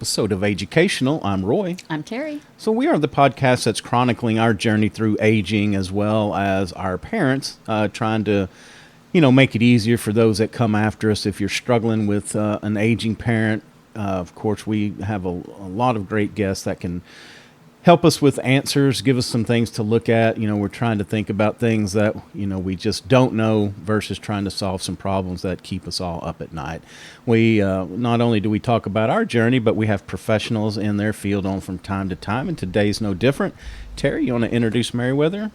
episode of Educational. I'm Roy. I'm Terry. So we are the podcast that's chronicling our journey through aging as well as our parents, trying to, make it easier for those that come after us. If you're struggling with an aging parent, of course, we have a lot of great guests that can help us with answers, give us some things to look at. We're trying to think about things that, we just don't know versus trying to solve some problems that keep us all up at night. We, not only do we talk about our journey, but we have professionals in their field on from time to time, and today's no different. Terry, you want to introduce Merriwether?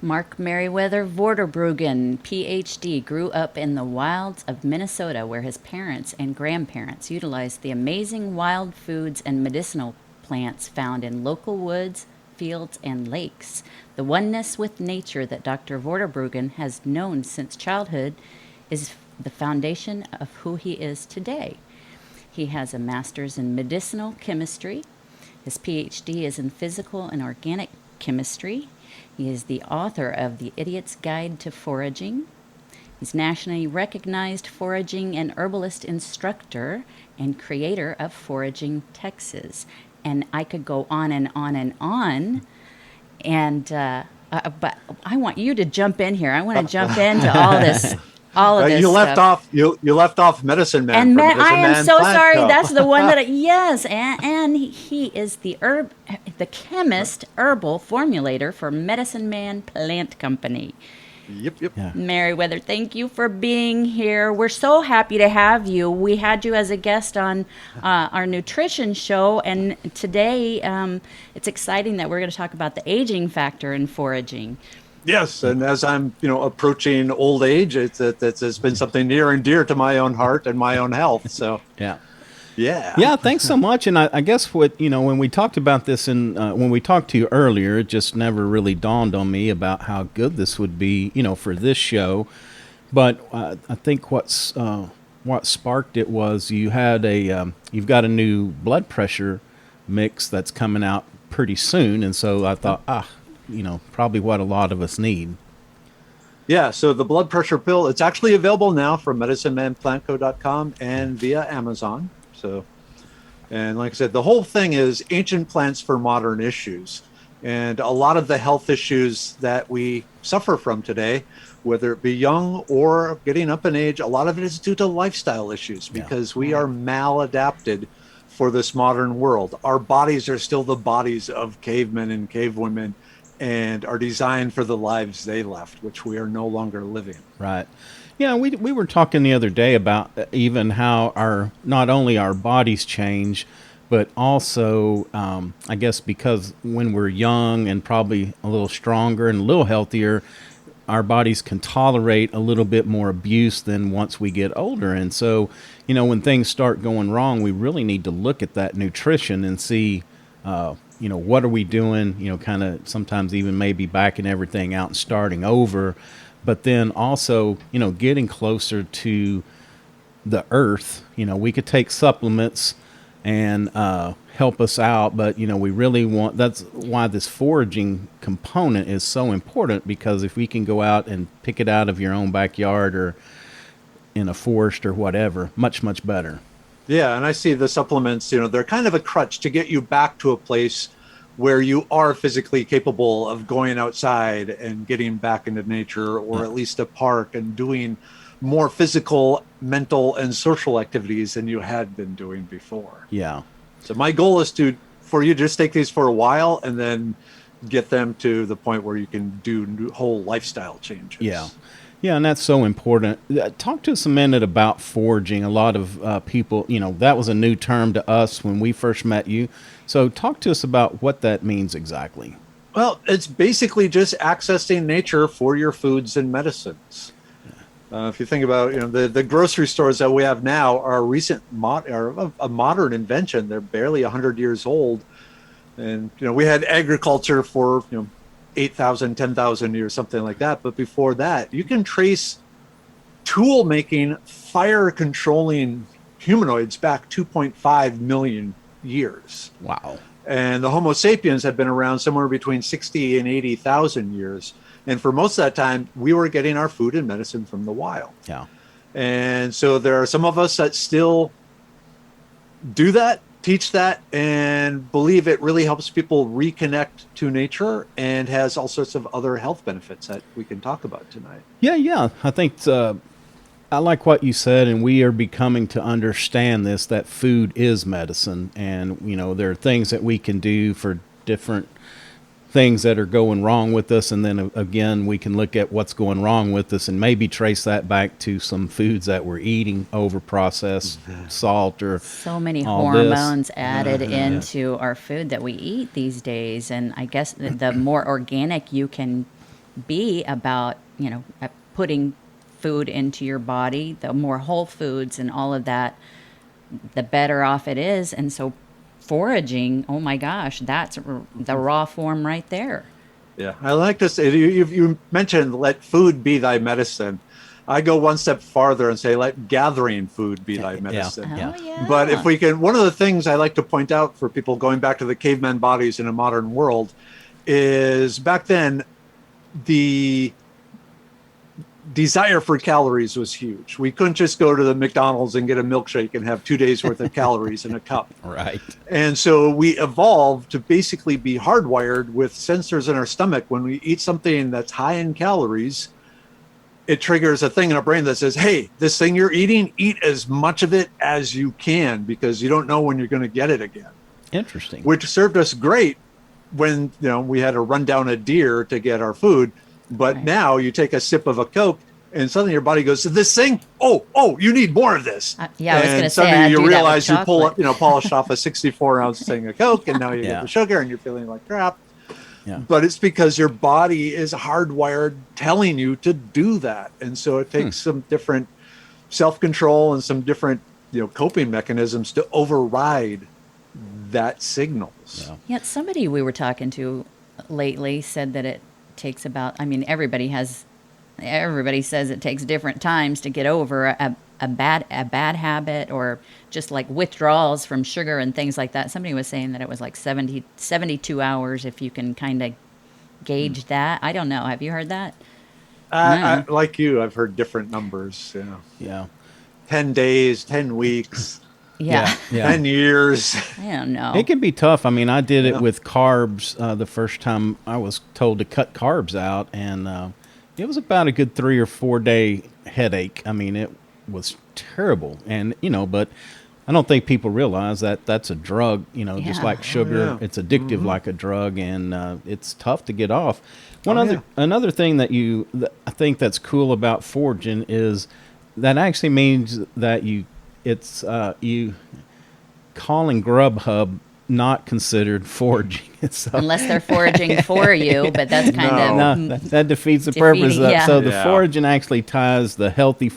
Mark Merriwether Vorderbrugen, Ph.D., grew up in the wilds of Minnesota where his parents and grandparents utilized the amazing wild foods and medicinal plants found in local woods, fields, and lakes. The oneness with nature that Dr. Vorderbrugen has known since childhood is the foundation of who he is today. He has a master's in medicinal chemistry. His PhD is in physical and organic chemistry. He is the author of The Idiot's Guide to Foraging. He's nationally recognized foraging and herbalist instructor and creator of Foraging Texas. And I could go on and on and on. But I want you to jump in here. I want to jump into all this. You left off. You left off Medicine Man. And I am so sorry. That's the one that. Yes, and he is the chemist, herbal formulator for Medicine Man Plant Company. Yep. Yeah. Merriwether, thank you for being here. We're so happy to have you. We had you as a guest on our nutrition show, and today it's exciting that we're going to talk about the aging factor in foraging. Yes, and as I'm, approaching old age, it's been something near and dear to my own heart and my own health. So Yeah, thanks so much. And I guess when we talked about this and when we talked to you earlier, it just never really dawned on me about how good this would be, for this show. But I think what sparked it was you've got a new blood pressure mix that's coming out pretty soon. And so I thought, probably what a lot of us need. Yeah, so the blood pressure pill, it's actually available now from medicinemanplantco.com and via Amazon. So, and like I said, the whole thing is ancient plants for modern issues. And a lot of the health issues that we suffer from today, whether it be young or getting up in age, a lot of it is due to lifestyle issues because we are maladapted for this modern world. Our bodies are still the bodies of cavemen and cavewomen and are designed for the lives they left, which we are no longer living. Right. Yeah, we were talking the other day about even how not only our bodies change, but also, I guess because when we're young and probably a little stronger and a little healthier, our bodies can tolerate a little bit more abuse than once we get older. And so, when things start going wrong, we really need to look at that nutrition and see, what are we doing, kind of sometimes even maybe backing everything out and starting over. But then also, getting closer to the earth, we could take supplements and help us out. But, we really that's why this foraging component is so important, because if we can go out and pick it out of your own backyard or in a forest or whatever, much, much better. Yeah, and I see the supplements, they're kind of a crutch to get you back to a place where you are physically capable of going outside and getting back into nature, or at least a park, and doing more physical, mental, and social activities than you had been doing before. Yeah. So my goal is for you to just take these for a while and then get them to the point where you can do whole lifestyle changes. Yeah. Yeah, and that's so important. Talk to us a minute about foraging. A lot of people, that was a new term to us when we first met you. So talk to us about what that means exactly. Well, it's basically just accessing nature for your foods and medicines. If you think about, the grocery stores that we have now are a modern invention. They're barely 100 years old. And, we had agriculture for, 8,000, 10,000 years, something like that. But before that, you can trace tool making, fire controlling humanoids back 2.5 million years. Wow. And the Homo sapiens have been around somewhere between 60 and 80,000 years. And for most of that time, we were getting our food and medicine from the wild. Yeah. And so there are some of us that still do that. teach that and believe it really helps people reconnect to nature and has all sorts of other health benefits that we can talk about tonight. Yeah. I think I like what you said, and we are becoming to understand this, that food is medicine. And, there are things that we can do for different things that are going wrong with us. And then again, we can look at what's going wrong with us and maybe trace that back to some foods that we're eating, over processed salt, or So many all this. hormones added into our food that we eat these days. And I guess the more organic you can be about, putting food into your body, the more whole foods and all of that, the better off it is. And so foraging, oh my gosh, that's the raw form right there. Yeah, I like to say, you mentioned let food be thy medicine. I go one step farther and say let gathering food be thy medicine. Yeah. Oh, yeah. But if we can, one of the things I like to point out for people going back to the caveman bodies in a modern world is back then, the desire for calories was huge. We couldn't just go to the McDonald's and get a milkshake and have 2 days worth of calories in a cup. Right. And so we evolved to basically be hardwired with sensors in our stomach. When we eat something that's high in calories, it triggers a thing in our brain that says, hey, this thing you're eating, eat as much of it as you can, because you don't know when you're going to get it again. Interesting. Which served us great when we had to run down a deer to get our food. But Right. now you take a sip of a Coke and suddenly your body goes to this thing. Oh, you need more of this. Yeah, I was going to say, suddenly I you do that with realize you pull up, chocolate. polish off a 64-ounce thing of Coke, and now you Yeah. get the sugar and you're feeling like crap. Yeah. But it's because your body is hardwired telling you to do that. And so it takes some different self-control and some different, coping mechanisms to override that signals. Yeah. Yet somebody we were talking to lately said that it takes about, everybody says it takes different times to get over a bad habit, or just like withdrawals from sugar and things like that. Somebody was saying that it was like 72 hours if you can kind of gauge that. I don't know. Have you heard that? I, like you, I've heard different numbers. Yeah. 10 days, 10 weeks, Yeah. 10 years. I don't know. It can be tough. I did it Yeah. with carbs the first time I was told to cut carbs out, and it was about a good 3 or 4 day headache. It was terrible, and but I don't think people realize that that's a drug. Just Yeah. like sugar, yeah. it's addictive like a drug, and it's tough to get off. Yeah. Another thing that I think that's cool about foraging is that actually means that you calling Grubhub not considered foraging. So, Unless they're foraging for you, but that's kind of no, that defeats the purpose. yeah. So the Yeah. foraging actually ties the healthy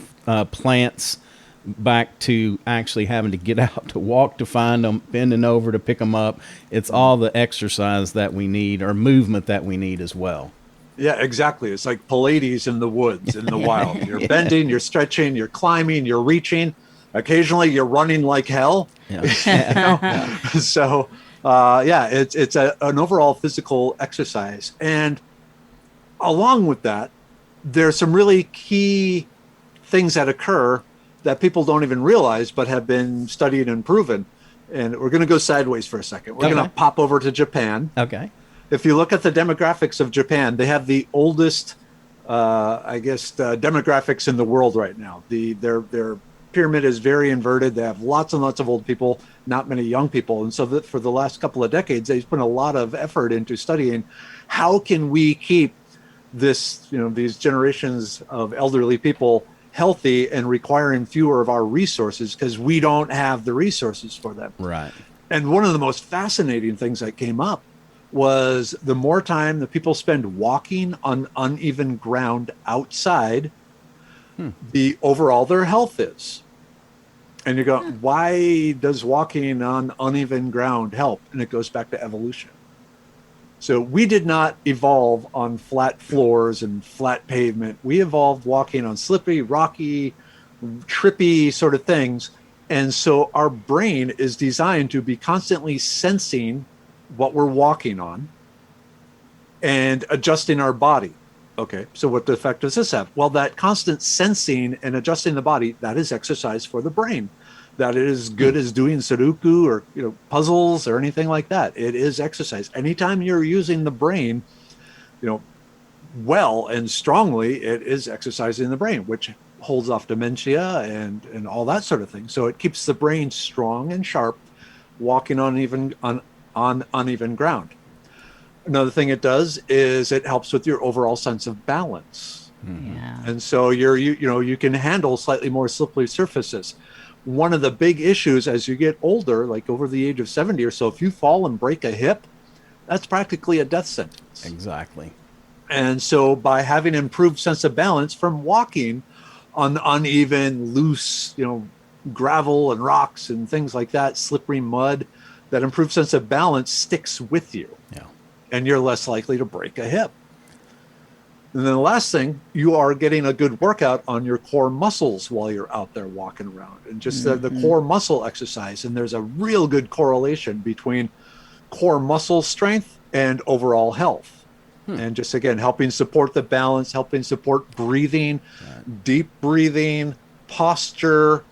plants back to actually having to get out to walk to find them, bending over to pick them up. It's all the exercise that we need, or movement that we need as well. Yeah, exactly. It's like Pallades in the woods, in the wild. You're bending, you're stretching, you're climbing, you're reaching. Occasionally, you're running like hell. Yeah. So, it's an overall physical exercise. And along with that, there's some really key things that occur that people don't even realize, but have been studied and proven. And we're going to go sideways for a second. We're going Okay. to pop over to Japan. Okay. If you look at the demographics of Japan, they have the oldest, demographics in the world right now. Their pyramid is very inverted. They have lots and lots of old people, not many young people. And so for the last couple of decades, they've put a lot of effort into studying how can we keep these generations of elderly people healthy and requiring fewer of our resources, because we don't have the resources for them. Right. And one of the most fascinating things that came up was the more time that people spend walking on uneven ground outside, the overall their health is. And you go, why does walking on uneven ground help? And it goes back to evolution. So we did not evolve on flat floors and flat pavement. We evolved walking on slippery, rocky, trippy sort of things. And so our brain is designed to be constantly sensing what we're walking on and adjusting our body. Okay, so what effect does this have? Well, that constant sensing and adjusting the body, that is exercise for the brain. that it is good as doing Sudoku or puzzles or anything like that. It is exercise. Anytime you're using the brain, well and strongly, it is exercising the brain, which holds off dementia and all that sort of thing. So it keeps the brain strong and sharp, walking on uneven ground. Another thing it does is it helps with your overall sense of balance. Yeah. And so you can handle slightly more slippery surfaces. One of the big issues as you get older, like over the age of 70 or so, if you fall and break a hip, that's practically a death sentence. Exactly. And so by having improved sense of balance from walking on uneven, loose, gravel and rocks and things like that, slippery mud, that improved sense of balance sticks with you. Yeah. And you're less likely to break a hip. And then the last thing, you are getting a good workout on your core muscles while you're out there walking around. And just the core muscle exercise. And there's a real good correlation between core muscle strength and overall health. And just, again, helping support the balance, helping support breathing, deep breathing, posture.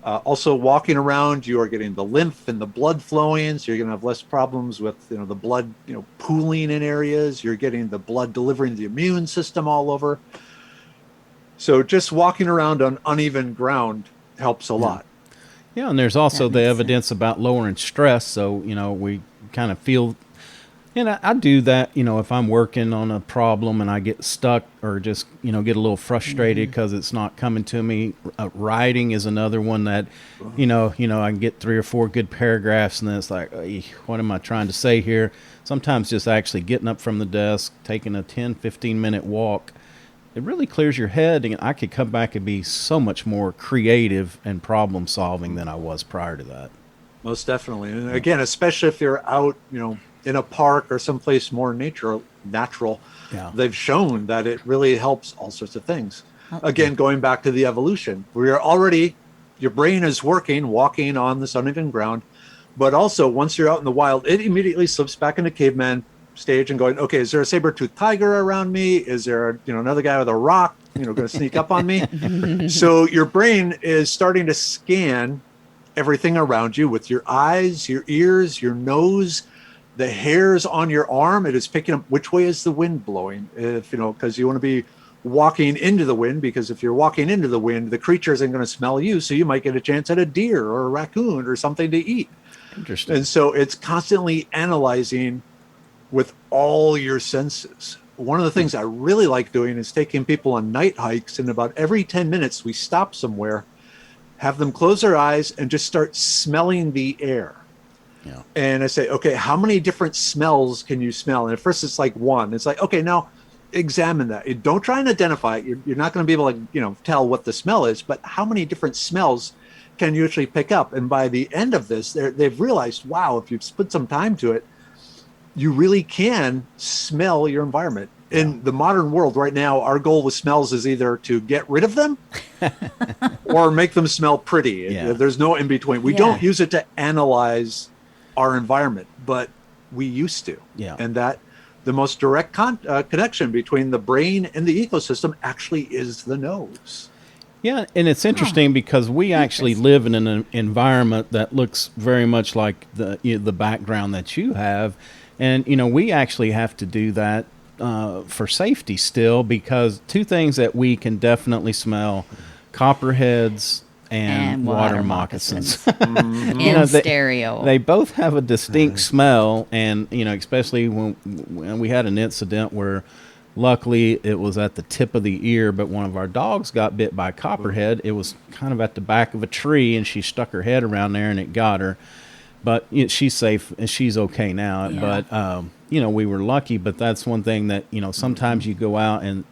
Also walking around, you are getting the lymph and the blood flowing, so you're going to have less problems with the blood pooling in areas. You're getting the blood delivering the immune system all over. So just walking around on uneven ground helps a lot. Yeah, and there's also That the makes evidence about lowering stress. So we kind of feel. And I do that, if I'm working on a problem and I get stuck or just, get a little frustrated because it's not coming to me. Writing is another one that, I can get 3 or 4 good paragraphs and then it's like, what am I trying to say here? Sometimes just actually getting up from the desk, taking a 10, 15-minute walk, it really clears your head. And I could come back and be so much more creative and problem solving than I was prior to that. Most definitely. And again, especially if you're out, in a park or someplace more natural, they've shown that it really helps all sorts of things. Again, going back to the evolution, your brain is walking on this uneven ground, but also once you're out in the wild, it immediately slips back into caveman stage and going, okay, is there a saber-toothed tiger around me? Is there another guy with a rock, going to sneak up on me? So your brain is starting to scan everything around you with your eyes, your ears, your nose, the hairs on your arm. It is picking up which way is the wind blowing, because you want to be walking into the wind, because if you're walking into the wind, the creature isn't going to smell you. So you might get a chance at a deer or a raccoon or something to eat. Interesting. And so it's constantly analyzing with all your senses. One of the things I really like doing is taking people on night hikes, and about every 10 minutes we stop somewhere, have them close their eyes and just start smelling the air. Yeah. And I say, okay, how many different smells can you smell? And at first it's like one. It's like, okay, now examine that. Don't try and identify it. You're not going to be able to, tell what the smell is, but how many different smells can you actually pick up? And by the end of this, they've realized, wow, if you've put some time to it, you really can smell your environment. In the modern world right now, our goal with smells is either to get rid of them or make them smell pretty. Yeah. There's no in between. We don't use it to analyze our environment, but we used to. Yeah. And that the most direct connection between the brain and the ecosystem actually is the nose. Yeah, and it's interesting because we actually live in an environment that looks very much like the background that you have, and we actually have to do that for safety still, because 2 things that we can definitely smell: copperheads and water moccasins. In stereo. They both have a distinct smell, and especially when we had an incident where luckily it was at the tip of the ear, but one of our dogs got bit by a copperhead. It was kind of at the back of a tree, and she stuck her head around there and it got her. But she's safe and she's okay now. Yeah. But we were lucky. But that's one thing that sometimes you go out and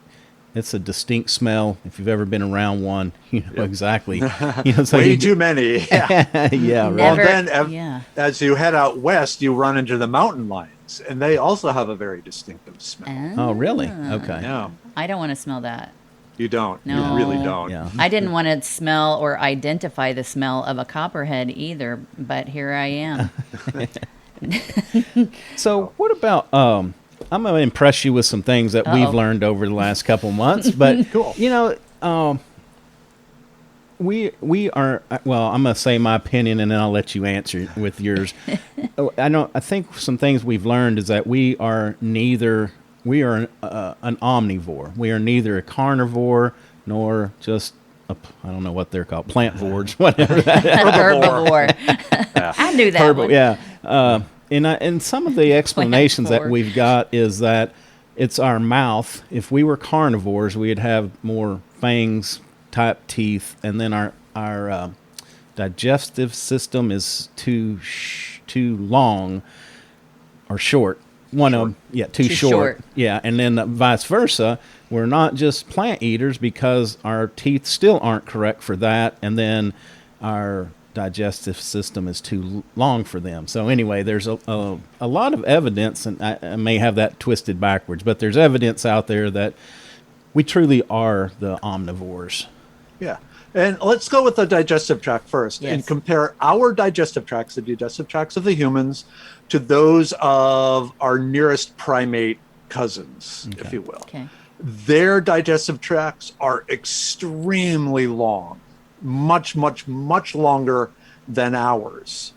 it's a distinct smell. If you've ever been around one, exactly. So Way too many. Yeah. Yeah. Right. Well, then as you head out west, you run into the mountain lions, and they also have a very distinctive smell. Oh, really? Okay. Yeah. I don't want to smell that. You don't. No. You really don't. Yeah. I didn't want to smell or identify the smell of a copperhead either, but here I am. So what about I'm going to impress you with some things that we've learned over the last couple months, but Cool. we are, well, I'm going to say my opinion and then I'll let you answer with yours. I think some things we've learned is that we are an omnivore. We are neither a carnivore nor just I don't know what they're called, plantvores, whatever that is. Herbivore. I knew that one. Yeah. And some of the explanations that Plantvore. we've got is that it's our mouth. If we were carnivores, we'd have more fangs type teeth, and then our digestive system is too long or short. One of them, yeah, too short. Yeah, and then vice versa. We're not just plant eaters because our teeth still aren't correct for that, and then our digestive system is too long for them. So anyway, there's a lot of evidence, and I may have that twisted backwards, but there's evidence out there that we truly are the omnivores. Yeah. And let's go with the digestive tract first Yes. and compare our digestive tracts, the digestive tracts of the humans, to those of our nearest primate cousins, if you will. Okay. Their digestive tracts are extremely long, much, much, much longer than ours.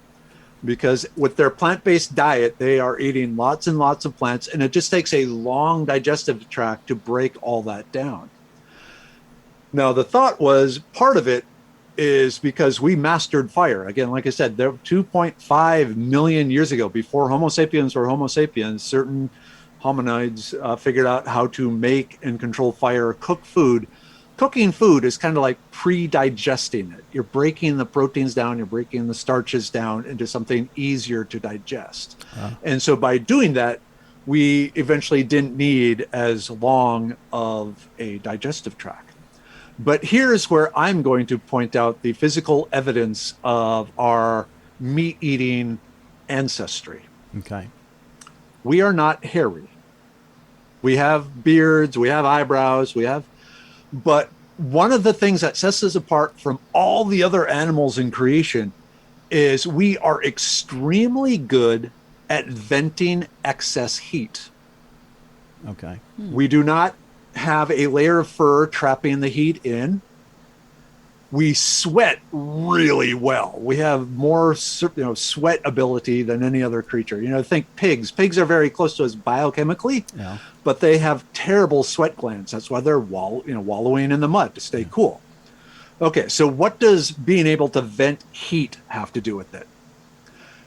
Because with their plant-based diet, they are eating lots and lots of plants, and it just takes a long digestive tract to break all that down. Now, the thought was part of it is because we mastered fire. Again, like I said, there 2.5 million years ago, before Homo sapiens were Homo sapiens, certain hominids figured out how to make and control fire, cook food. Cooking food is kind of like pre-digesting it. You're breaking the proteins down, you're breaking the starches down into something easier to digest. And so by doing that, we eventually didn't need as long of a digestive tract. But here's where I'm going to point out the physical evidence of our meat-eating ancestry. Okay. We are not hairy. We have beards, we have eyebrows, but one of the things that sets us apart from all the other animals in creation is we are extremely good at venting excess heat. Okay. We do not have a layer of fur trapping the heat in. We sweat really well. We have more, sweat ability than any other creature. Think pigs. Pigs are very close to us biochemically, but they have terrible sweat glands. That's why they're wallowing in the mud to stay cool. Okay, so what does being able to vent heat have to do with it?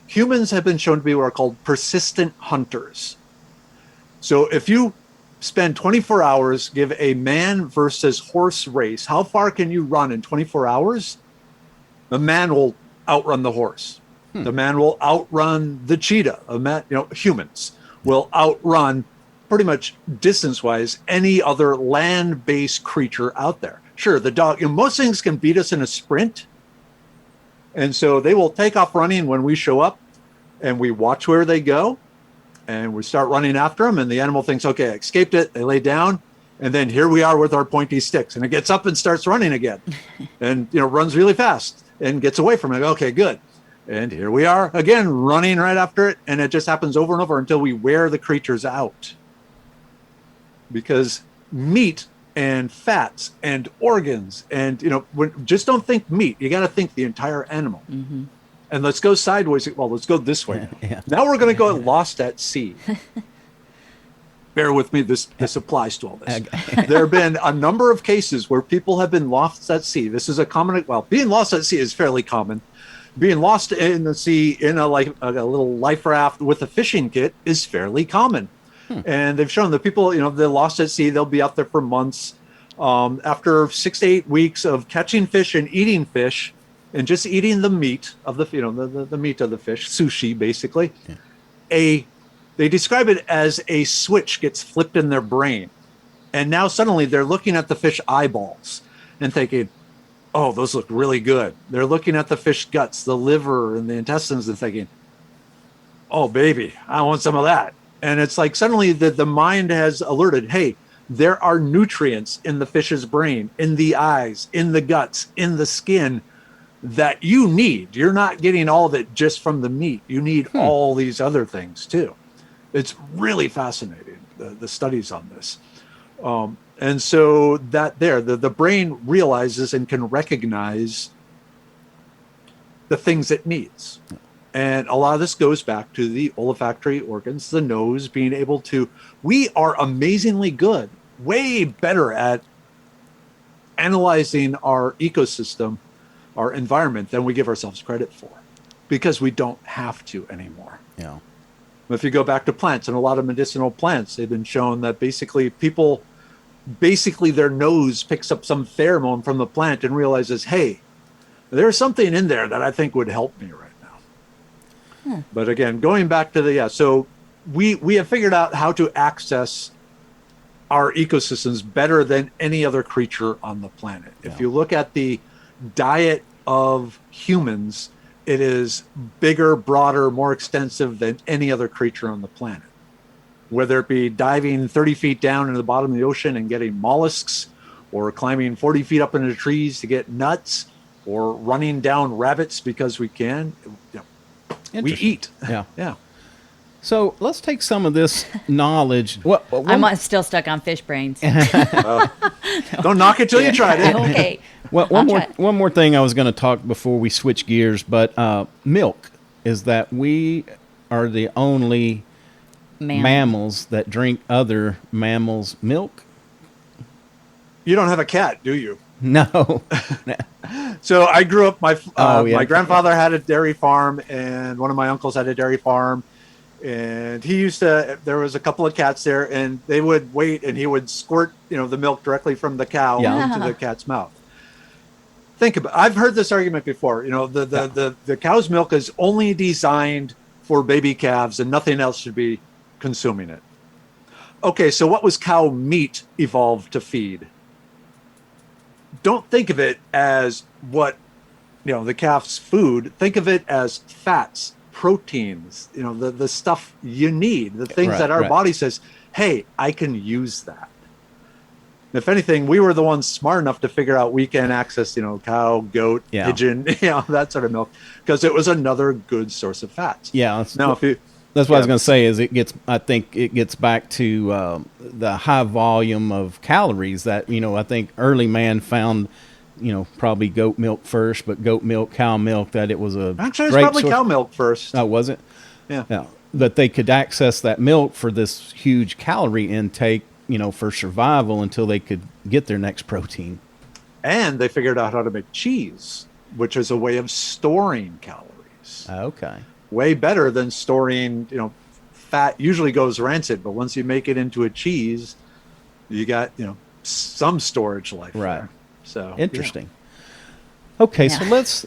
Humans have been shown to be what are called persistent hunters. So if you spend 24 hours, give a man versus horse race, how far can you run in 24 hours? The man will outrun the horse. The man will outrun the cheetah. Humans will outrun pretty much distance-wise any other land-based creature out there. Sure, the dog, most things can beat us in a sprint. And so they will take off running when we show up, and we watch where they go. And we start running after them, and the animal thinks, okay, I escaped it. They lay down, and then here we are with our pointy sticks. And it gets up and starts running again and, runs really fast and gets away from it. Okay, good. And here we are again, running right after it. And it just happens over and over until we wear the creatures out. Because meat and fats and organs and, just don't think meat. You got to think the entire animal. Mm-hmm. And let's go sideways. Well, let's go this way. Yeah. Now we're going to go lost at sea. Bear with me. This applies to all this. There have been a number of cases where people have been lost at sea. This is a common, being lost at sea is fairly common. Being lost in the sea in a little life raft with a fishing kit is fairly common. And they've shown that people, they're lost at sea. They'll be out there for months. After 6 to 8 weeks of catching fish and eating fish, and just eating the meat of the meat of the fish, sushi basically, they describe it as a switch gets flipped in their brain, and now suddenly they're looking at the fish eyeballs and thinking, "Oh, those look really good." They're looking at the fish guts, the liver, and the intestines, and thinking, "Oh, baby, I want some of that." And it's like suddenly the mind has alerted, "Hey, there are nutrients in the fish's brain, in the eyes, in the guts, in the skin." That you need. You're not getting all of it just from the meat. You need all these other things too. It's really fascinating, the studies on this. And so the brain realizes and can recognize the things it needs. And a lot of this goes back to the olfactory organs, the nose being able to, we are amazingly good, way better at analyzing our ecosystem, our environment than we give ourselves credit for, because we don't have to anymore. Yeah. If you go back to plants and a lot of medicinal plants, they've been shown that basically their nose picks up some pheromone from the plant and realizes, hey, there's something in there that I think would help me right now. But again, going back to so we have figured out how to access our ecosystems better than any other creature on the planet. Yeah. If you look at the diet of humans, it is bigger, broader, more extensive than any other creature on the planet. Whether it be diving 30 feet down into the bottom of the ocean and getting mollusks, or climbing 40 feet up into the trees to get nuts, or running down rabbits because we can, we eat. Yeah. Yeah. So let's take some of this knowledge. I'm still stuck on fish brains. Don't knock it till you tried it. Okay. Well, I'll try it. one more thing I was going to talk before we switch gears, but milk is that we are the only mammals that drink other mammals' milk. You don't have a cat, do you? No. So I grew up, my grandfather had a dairy farm, and one of my uncles had a dairy farm, and there was a couple of cats there, and they would wait, and he would squirt, the milk directly from the cow into the cat's mouth. I've heard this argument before, the cow's milk is only designed for baby calves and nothing else should be consuming it. Okay, so what was cow meat evolved to feed? Don't think of it as the calf's food. Think of it as fats, proteins, the stuff you need, the things that our body says, hey, I can use that. If anything, we were the ones smart enough to figure out we can access, cow, goat, pigeon, that sort of milk, because it was another good source of fats. Yeah. That's what I was going to say is I think it gets back to the high volume of calories that, I think early man found, probably goat milk first, but goat milk, cow milk, that it was actually, it's probably cow milk first. Oh, was it? Yeah. That they could access that milk for this huge calorie intake, for survival until they could get their next protein. And they figured out how to make cheese, which is a way of storing calories. Okay. Way better than storing, fat usually goes rancid, but once you make it into a cheese, you got, some storage life. Right. There. So interesting. Okay. So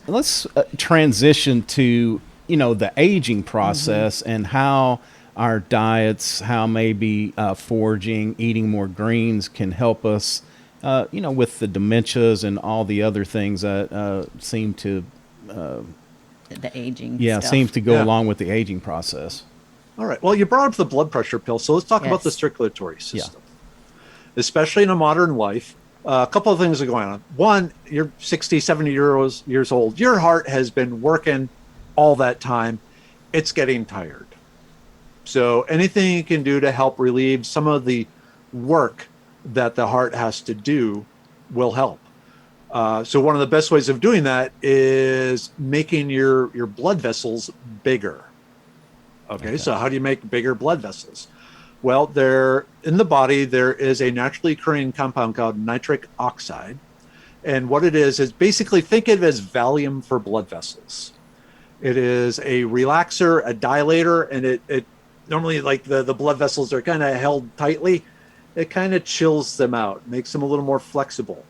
let's transition to, the aging process and how our diets, how maybe foraging, eating more greens can help us, with the dementias and all the other things that seem to the aging stuff. Seems to go along with the aging process. All right. Well, you brought up the blood pressure pill, so let's talk about the circulatory system. Especially in a modern life, a couple of things are going on. One, you're 60, 70 years old. Your heart has been working all that time. It's getting tired. So anything you can do to help relieve some of the work that the heart has to do will help. So one of the best ways of doing that is making your blood vessels bigger. Okay, so how do you make bigger blood vessels? Well, in the body, there is a naturally occurring compound called nitric oxide. And what it is basically, think of it as Valium for blood vessels. It is a relaxer, a dilator, and it normally, like the blood vessels are kind of held tightly. It kind of chills them out, makes them a little more flexible.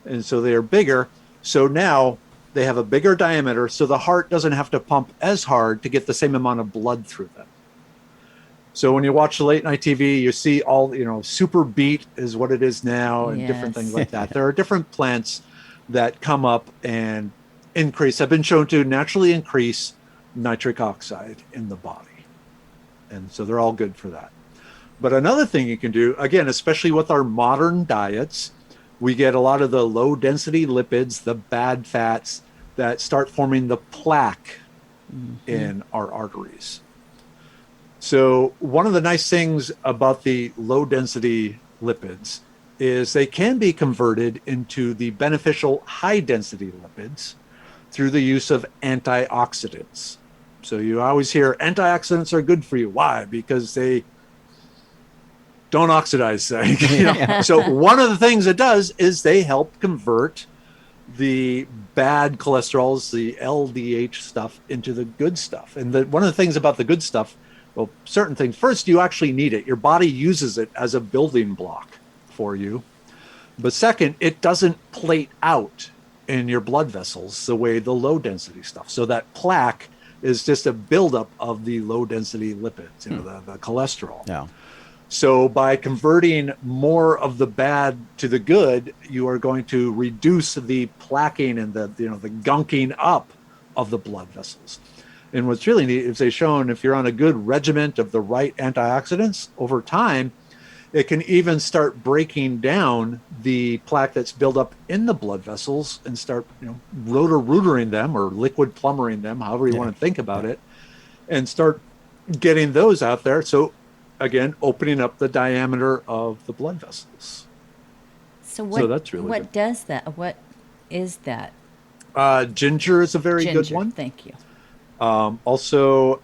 And so they are bigger. So now they have a bigger diameter, so the heart doesn't have to pump as hard to get the same amount of blood through them. So when you watch the late night TV, you see all, super beet is what it is now, and different things like that. There are different plants that come up and have been shown to naturally increase nitric oxide in the body. And so they're all good for that. But another thing you can do, again, especially with our modern diets, we get a lot of the low density lipids, the bad fats that start forming the plaque in our arteries. So one of the nice things about the low density lipids is they can be converted into the beneficial high-density lipids through the use of antioxidants. So you always hear antioxidants are good for you. Why? Because they don't oxidize things. So one of the things it does is they help convert the bad cholesterols, the LDH stuff, into the good stuff. And one of the things about the good stuff, well, certain things, first, you actually need it. Your body uses it as a building block for you. But second, it doesn't plate out in your blood vessels the way the low density stuff. So that plaque is just a buildup of the low density lipids, the cholesterol. Yeah. So by converting more of the bad to the good, you are going to reduce the plaquing and the gunking up of the blood vessels. And what's really neat is they've shown if you're on a good regiment of the right antioxidants, over time, it can even start breaking down the plaque that's built up in the blood vessels and start, rotor-rootering them or liquid plumbering them, however you want to think about it, and start getting those out there. So again, opening up the diameter of the blood vessels. So that's really what good. does that? What is that? Ginger is a very Ginger, good one. Thank you. Also,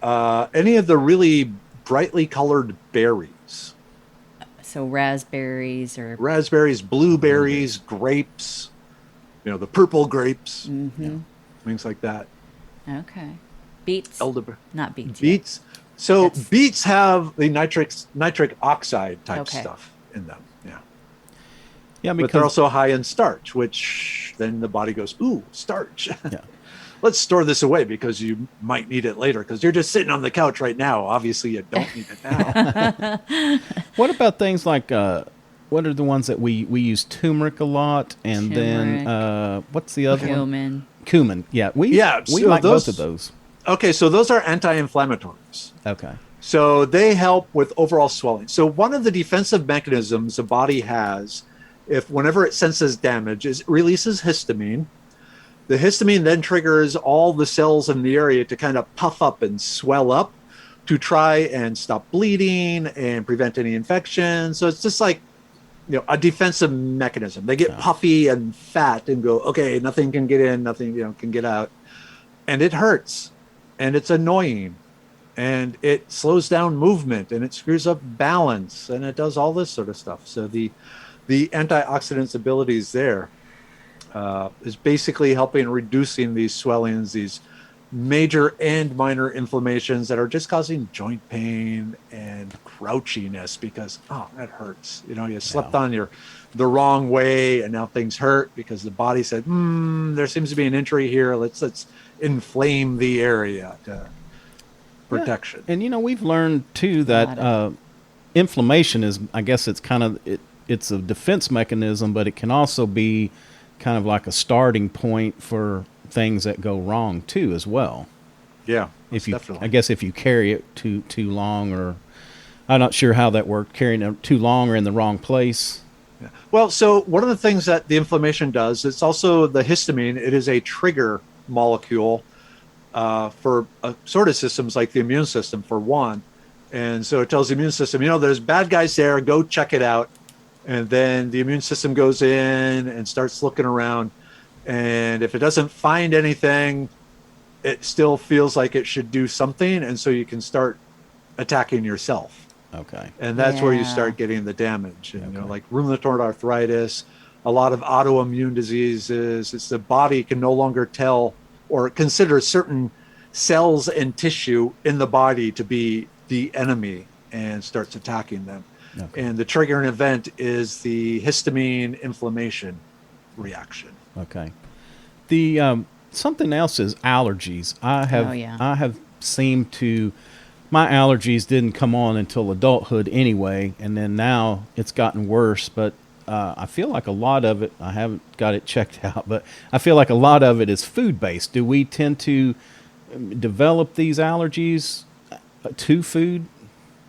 any of the really brightly colored berries. So raspberries or Raspberries, blueberries, grapes, the purple grapes, things like that. Okay. Beets. Not beets. Beets. So beets have the nitric oxide type stuff in them. Yeah. Yeah, but they're also high in starch, which then the body goes, ooh, starch. Yeah. Let's store this away because you might need it later because you're just sitting on the couch right now. Obviously, you don't need it now. What about things like, what are the ones that we use? Turmeric a lot, and then what's the other one? Cumin. Yeah, we like both of those. Okay, so those are anti-inflammatories. Okay. So they help with overall swelling. So one of the defensive mechanisms the body has, whenever it senses damage, is it releases histamine. The histamine then triggers all the cells in the area to kind of puff up and swell up to try and stop bleeding and prevent any infection. So it's just like, a defensive mechanism. They get puffy and fat and go, okay, nothing can get in, nothing, can get out. And it hurts and it's annoying and it slows down movement and it screws up balance and it does all this sort of stuff. So the antioxidants abilities there is basically helping reducing these swellings, these major and minor inflammations that are just causing joint pain and grouchiness because, that hurts. You slept on the wrong way and now things hurt because the body said, there seems to be an injury here. Let's inflame the area to protection. Yeah. And, we've learned too that inflammation is, I guess it's kind of, it's a defense mechanism, but it can also be kind of like a starting point for things that go wrong too, as well. Yeah, definitely. I guess if you carry it too long, or I'm not sure how that worked, carrying it too long or in the wrong place. Yeah. Well, so one of the things that the inflammation does, it's also the histamine. It is a trigger molecule for sort of systems like the immune system, for one. And so it tells the immune system, there's bad guys there, go check it out. And then the immune system goes in and starts looking around. And if it doesn't find anything, it still feels like it should do something. And so you can start attacking yourself. Okay. And that's where you start getting the damage. And, like rheumatoid arthritis, a lot of autoimmune diseases. It's the body can no longer tell or consider certain cells and tissue in the body to be the enemy and starts attacking them. Okay. And the triggering event is the histamine inflammation reaction. Okay. The something else is allergies. I have seemed to, my allergies didn't come on until adulthood anyway, and then now it's gotten worse. But I feel like a lot of it, I haven't got it checked out, but I feel like a lot of it is food based. Do we tend to develop these allergies to food?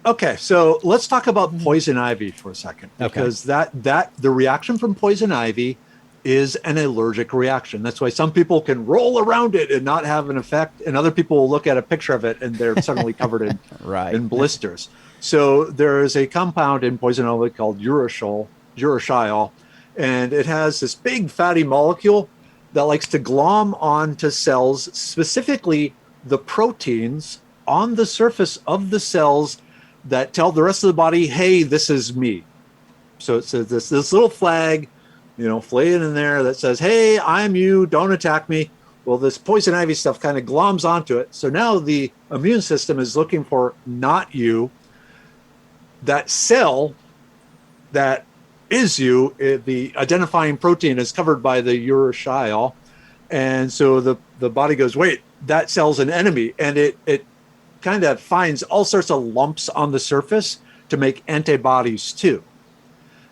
Okay, so let's talk about poison ivy for a second, because the reaction from poison ivy is an allergic reaction. That's why some people can roll around it and not have an effect, and other people will look at a picture of it and they're suddenly covered in blisters. So there is a compound in poison ivy called urushiol, and it has this big fatty molecule that likes to glom onto cells, specifically the proteins on the surface of the cells that tell the rest of the body, hey, this is me. So it's this little flag, flaying in there that says, hey, I'm you, don't attack me. Well, this poison ivy stuff kind of gloms onto it. So now the immune system is looking for not you. That cell that is you, the identifying protein is covered by the urushiol. And so the body goes, wait, that cell's an enemy. And it kind of finds all sorts of lumps on the surface to make antibodies too,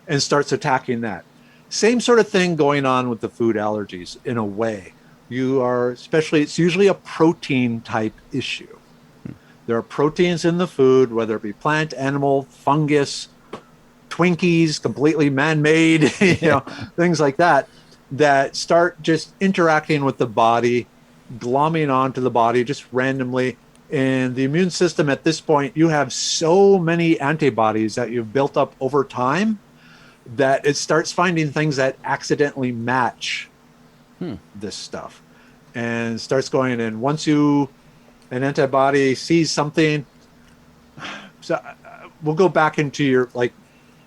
and starts attacking that. Same sort of thing going on with the food allergies in a way. It's usually a protein type issue. There are proteins in the food, whether it be plant, animal, fungus, Twinkies, completely man-made, things like that start just interacting with the body, glomming onto the body just randomly. And the immune system at this point, you have so many antibodies that you've built up over time that it starts finding things that accidentally match this stuff, and starts going. And once an antibody sees something, so we'll go back into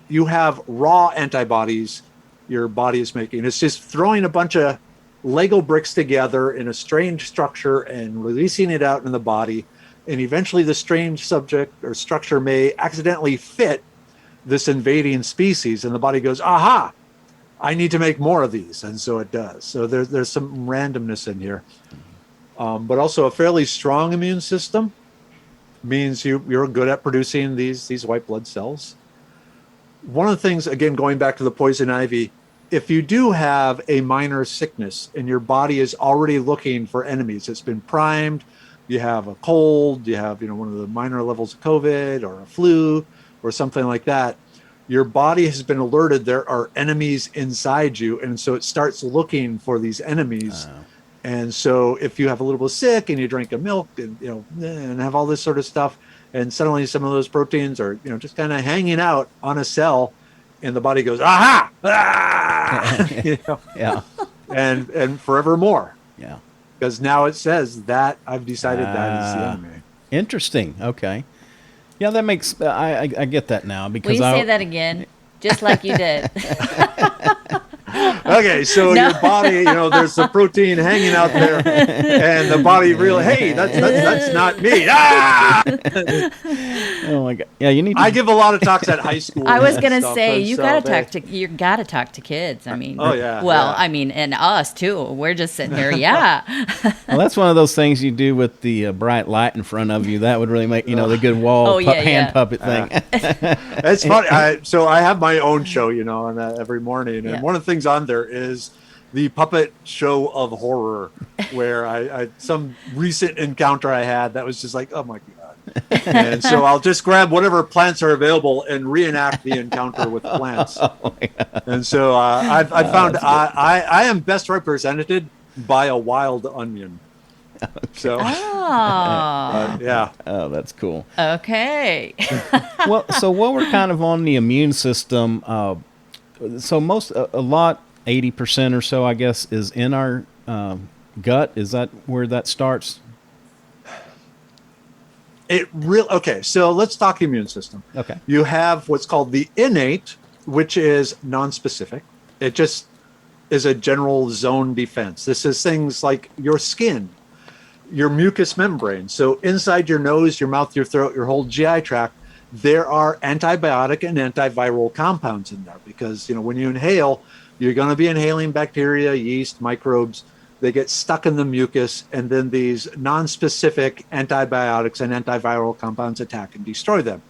you have raw antibodies your body is making. It's just throwing a bunch of Lego bricks together in a strange structure and releasing it out in the body. And eventually the strange subject or structure may accidentally fit this invading species, and the body goes, aha, I need to make more of these. And so it does. So there's some randomness in here. But also a fairly strong immune system means you're good at producing these white blood cells. One of the things, again, going back to the poison ivy, if you do have a minor sickness and your body is already looking for enemies, it's been primed, you have a cold, you have one of the minor levels of COVID or a flu or something like that, your body has been alerted there are enemies inside you, and so it starts looking for these enemies. And so if you have a little bit sick and you drink a milk and and have all this sort of stuff, and suddenly some of those proteins are just kind of hanging out on a cell, and the body goes, aha, Yeah. and forevermore. Yeah. Because now it says that I've decided that is the enemy. Interesting. Okay. Yeah, that makes I get that now, Will because you say that again? Just like you did. Okay, so No. your body, there's the protein hanging out there, and the body really, hey, that's not me. Ah! Oh my God. Yeah, you need to I give a lot of talks at high school. I was and gonna stuff, say and you so gotta they- talk to kids. I mean, Oh, yeah, Well, yeah. I mean, and us too. We're just sitting there. Yeah. Well, that's one of those things you do with the bright light in front of you. That would really make the good wall Oh, yeah, hand yeah. puppet thing. It's funny. So I have my own show, on every morning, and Yeah. one of the things on there is the puppet show of horror, where I some recent encounter I had that was just like, oh my God. And so I'll just grab whatever plants are available and reenact the encounter with plants. And so I've found I am best represented by a wild onion. So Oh. yeah. Oh, that's cool. Okay. Well, so while we're kind of on the immune system, so a lot, 80% or so, I guess, is in our gut. Is that where that starts? Okay, so let's talk immune system. Okay. You have what's called the innate, which is non-specific. It just is a general zone defense. This is things like your skin, your mucous membrane. So inside your nose, your mouth, your throat, your whole GI tract, there are antibiotic and antiviral compounds in there, because when you inhale, you're going to be inhaling bacteria, yeast, microbes. They get stuck in the mucus, and then these non-specific antibiotics and antiviral compounds attack and destroy them.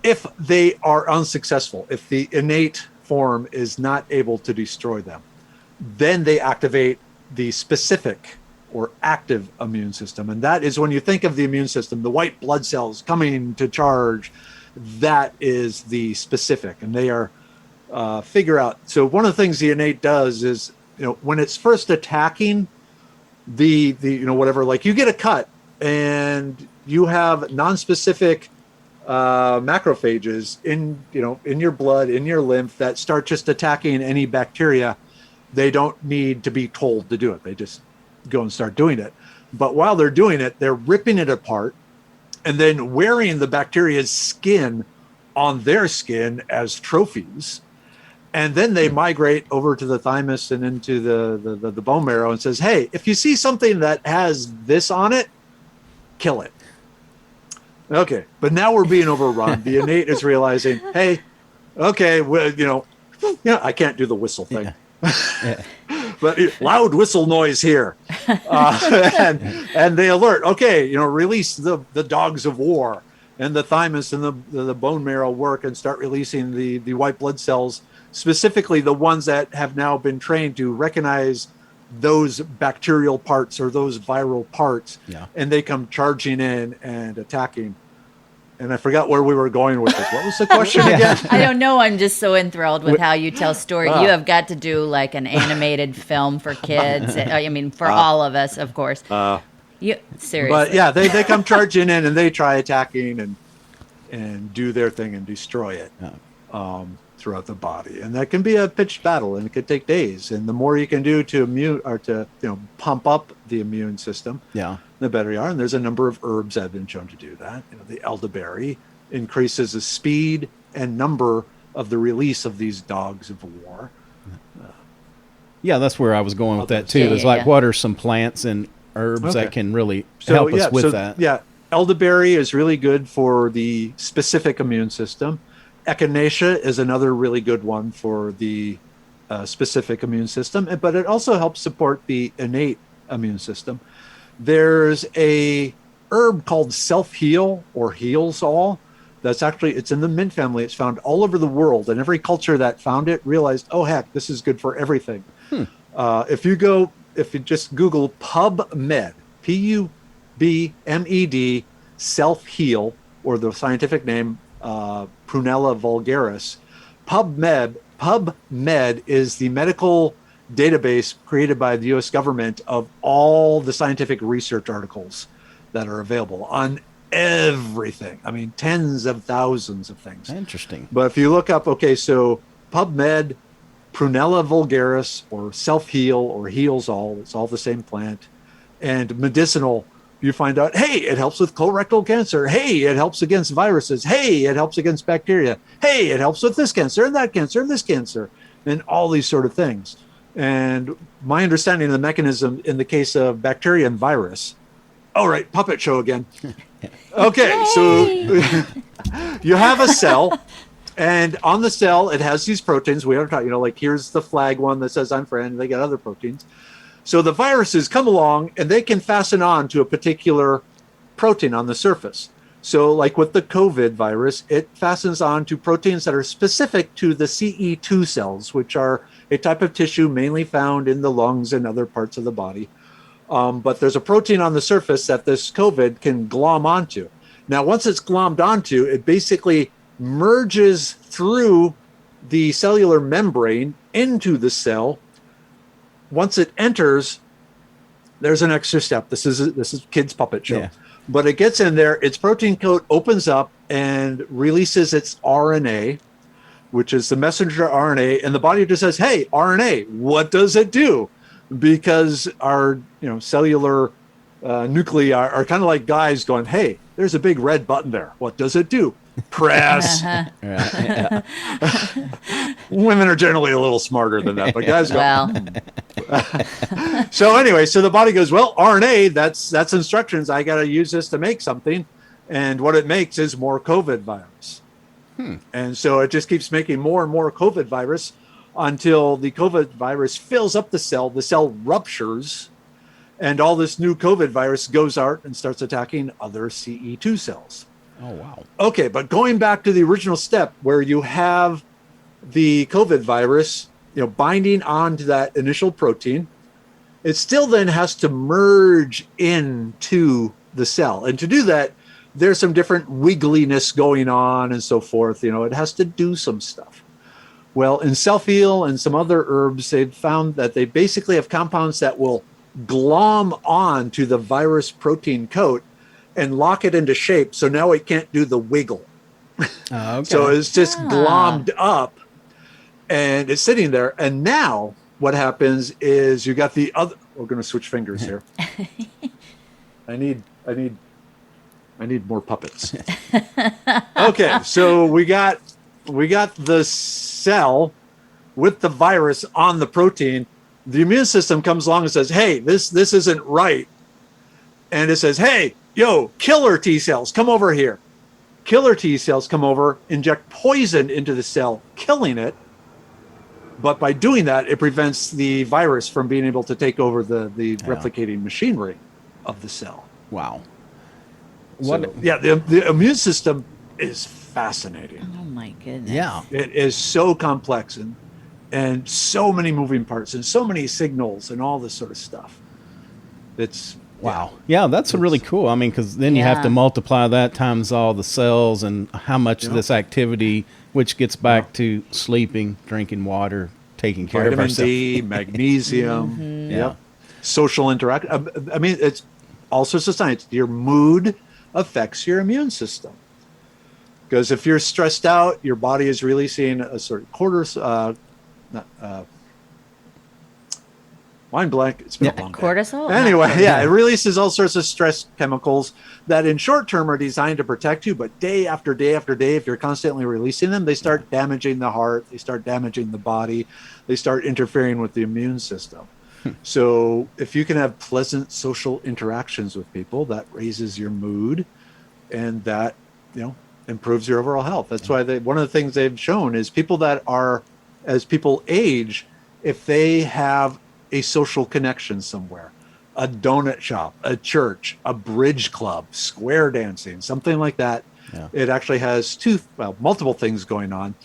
If they are unsuccessful, if the innate form is not able to destroy them, then they activate the specific or active immune system. And that is when you think of the immune system, the white blood cells coming to charge, that is the specific. And they are figure out. So one of the things the innate does is, when it's first attacking the whatever, like you get a cut and you have non-specific macrophages in your blood, in your lymph, that start just attacking any bacteria. They don't need to be told to do it. They just go and start doing it. But while they're doing it, they're ripping it apart and then wearing the bacteria's skin on their skin as trophies. And then they migrate over to the thymus and into the bone marrow and says, hey, if you see something that has this on it, kill it. Okay, but now we're being overrun. The innate is realizing, hey, okay, well, I can't do the whistle thing. Yeah. But loud whistle noise here. And they alert, okay, release the dogs of war. And the thymus and the bone marrow work and start releasing the white blood cells, specifically the ones that have now been trained to recognize those bacterial parts or those viral parts. Yeah. And they come charging in and attacking. And I forgot where we were going with this. What was the question again? I don't know. I'm just so enthralled with how you tell stories. You have got to do like an animated film for kids. I mean, for all of us, of course. Seriously. But yeah, they come charging in and they try attacking and do their thing and destroy it throughout the body. And that can be a pitched battle, and it could take days. And the more you can do to pump up the immune system, the better you are. And there's a number of herbs that have been shown to do that. The elderberry increases the speed and number of the release of these dogs of war. Yeah, that's where I was going with that too. What are some plants and herbs that can really help us with that? Yeah, elderberry is really good for the specific immune system. Echinacea is another really good one for the specific immune system, but it also helps support the innate immune system. There's a herb called self-heal or heals all. It's in the mint family. It's found all over the world, and every culture that found it realized, oh heck, this is good for everything. If you just Google PubMed, PUBMED, self-heal, or the scientific name Prunella vulgaris, PubMed is the medical database created by the U.S. government of all the scientific research articles that are available on everything. I mean, tens of thousands of things. Interesting. But if you look up, so PubMed, Prunella vulgaris, or self-heal, or heals all, it's all the same plant. And medicinal, you find out, hey, it helps with colorectal cancer. Hey, it helps against viruses. Hey, it helps against bacteria. Hey, it helps with this cancer and that cancer and this cancer, and all these sort of things. And my understanding of the mechanism in the case of bacteria and virus. All right, puppet show again. Okay, so you have a cell, and on the cell, it has these proteins. We are talking, like here's the flag one that says I'm friend. They got other proteins. So the viruses come along and they can fasten on to a particular protein on the surface. So like with the COVID virus, it fastens on to proteins that are specific to the CE2 cells, which are a type of tissue mainly found in the lungs and other parts of the body. But there's a protein on the surface that this COVID can glom onto. Now, once it's glommed onto, it basically merges through the cellular membrane into the cell. Once it enters, there's an extra step. This is kids' puppet show. Yeah. But it gets in there, its protein coat opens up and releases its RNA, which is the messenger RNA, and the body just says, hey, RNA, what does it do? Because our cellular nuclei are kind of like guys going, hey, there's a big red button there. What does it do? Press. Women are generally a little smarter than that, but guys go. Well. So anyway, so the body goes, well, RNA, that's instructions. I got to use this to make something. And what it makes is more COVID virus. And so it just keeps making more and more COVID virus until the COVID virus fills up the cell ruptures, and all this new COVID virus goes out and starts attacking other CE2 cells. Oh, wow. Okay, but going back to the original step where you have the COVID virus, binding onto that initial protein, it still then has to merge into the cell. And to do that, there's some different wiggliness going on and so forth. It has to do some stuff. Well, in self-heal and some other herbs, they've found that they basically have compounds that will glom on to the virus protein coat and lock it into shape. So now it can't do the wiggle. Okay. So it's just Ah. glommed up and it's sitting there. And now what happens is you got the other, we're going to switch fingers here. I need more puppets. Okay. So we got the cell with the virus on the protein. The immune system comes along and says, hey, this isn't right. And it says, hey, yo, killer T cells, come over here. Killer T cells come over, inject poison into the cell, killing it. But by doing that, it prevents the virus from being able to take over the replicating machinery of the cell. Wow. So, yeah, the immune system is fascinating. Oh my goodness. Yeah. It is so complex and so many moving parts and so many signals and all this sort of stuff. It's wow. Yeah, that's really cool. I mean, because then you have to Yeah. multiply that times all the cells and how much of this activity, which gets back to sleeping, drinking water, taking care of vitamin ourselves. D, magnesium, Yeah. yep. Social interaction. I mean, it's all sorts of science. Your mood affects your immune system. Because if you're stressed out, your body is releasing a sort of mind blank. It's been a long day. Cortisol? Anyway, yeah, it releases all sorts of stress chemicals that in short term are designed to protect you, but day after day after day, if you're constantly releasing them, they start damaging the heart, they start damaging the body, they start interfering with the immune system. So if you can have pleasant social interactions with people, that raises your mood and that, improves your overall health. That's why one of the things they've shown is people that are, as people age, if they have a social connection somewhere, a donut shop, a church, a bridge club, square dancing, something like that. Yeah. It actually has multiple things going on.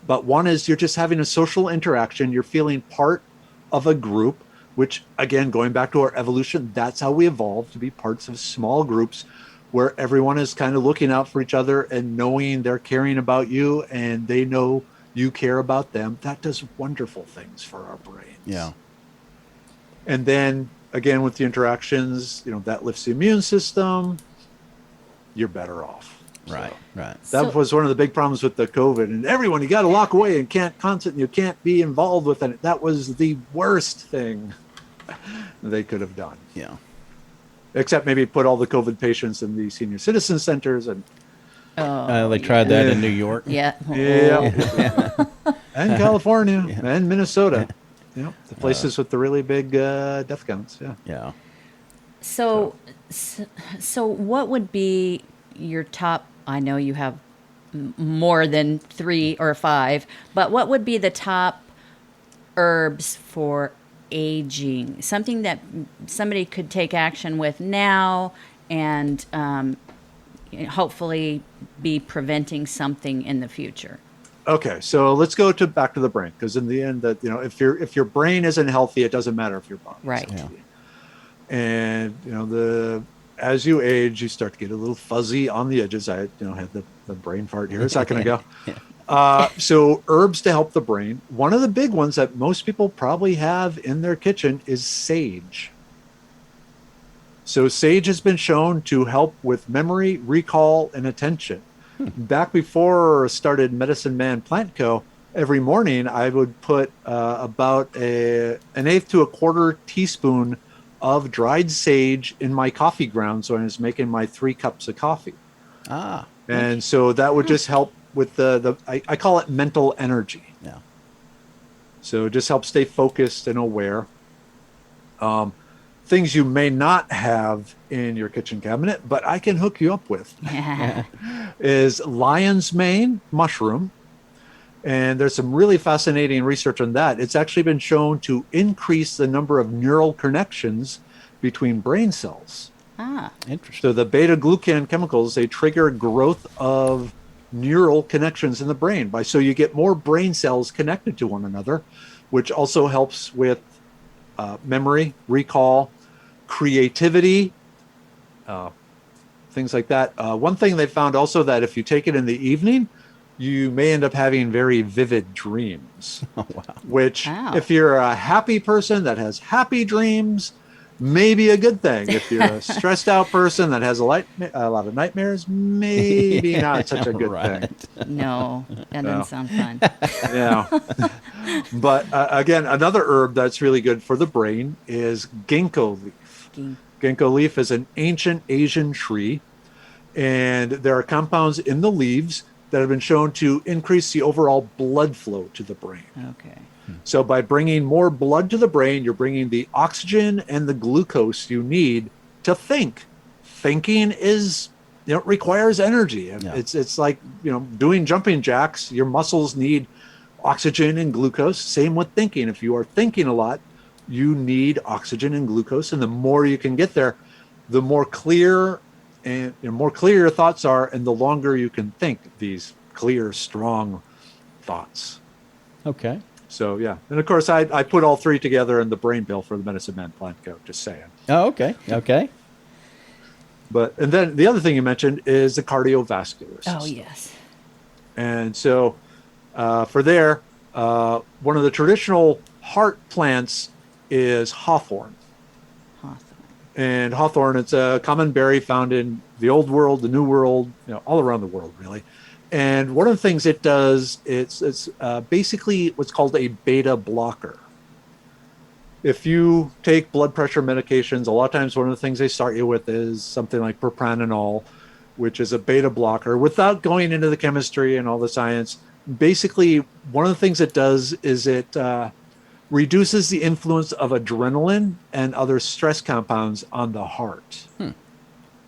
But one is you're just having a social interaction. You're feeling part of a group, which again, going back to our evolution, that's how we evolved, to be parts of small groups where everyone is kind of looking out for each other and knowing they're caring about you and they know you care about them. That does wonderful things for our brains. Yeah. And then again, with the interactions, that lifts the immune system. You're better off. Right. So Right. that was one of the big problems with the COVID, and everyone, you got to lock away and you can't be involved with it. That was the worst thing they could have done. Yeah. Except maybe put all the COVID patients in the senior citizen centers and They tried that in New York. Yeah. and California and Minnesota. The places with the really big death counts. Yeah. Yeah. So what would be your top? I know you have more than 3 or 5, but what would be the top herbs for aging? Something that somebody could take action with now and hopefully be preventing something in the future. Okay, so let's go back to the brain, because in the end, that if your brain isn't healthy, it doesn't matter if your body Right. is healthy. And as you age, you start to get a little fuzzy on the edges. I had the brain fart here a second ago. So herbs to help the brain. One of the big ones that most people probably have in their kitchen is sage. So sage has been shown to help with memory, recall, and attention. Back before I started Medicine Man Plant Co., every morning I would put about an eighth to a quarter teaspoon of dried sage in my coffee grounds when I was making my 3 cups of coffee. And so that would just help with I call it mental energy. Yeah. So it just helps stay focused and aware. Things you may not have in your kitchen cabinet, but I can hook you up with, is lion's mane mushroom. And there's some really fascinating research on that. It's actually been shown to increase the number of neural connections between brain cells. Interesting. So the beta-glucan chemicals, they trigger growth of neural connections in the brain. So you get more brain cells connected to one another, which also helps with memory, recall, creativity, things like that. One thing they found also, that if you take it in the evening, you may end up having very vivid dreams. Oh, wow. Which, Wow. if you're a happy person that has happy dreams, maybe a good thing. If you're a stressed out person that has a lot of nightmares, maybe not such a good thing. No, that doesn't sound fun. Yeah. But again, another herb that's really good for the brain is ginkgo leaf. Ginkgo leaf is an ancient Asian tree, and there are compounds in the leaves that have been shown to increase the overall blood flow to the brain. Okay. So by bringing more blood to the brain, you're bringing the oxygen and the glucose you need to think. Thinking is, requires energy. Yeah. It's like, doing jumping jacks. Your muscles need oxygen and glucose. Same with thinking. If you are thinking a lot, you need oxygen and glucose. And the more you can get there, the more clear your thoughts are, and the longer you can think these clear, strong thoughts. Okay. So, yeah. And of course, I put all three together in the brain bill for the Medicine Man Plant Co. Just saying. Oh, okay. Okay. And then the other thing you mentioned is the cardiovascular system. Oh, yes. And so for there, one of the traditional heart plants is hawthorn. And hawthorn, it's a common berry found in the old world, the new world, all around the world, really. And one of the things it does, it's basically what's called a beta blocker. If you take blood pressure medications, a lot of times one of the things they start you with is something like propranolol, which is a beta blocker. Without going into the chemistry and all the science, basically one of the things it does is it reduces the influence of adrenaline and other stress compounds on the heart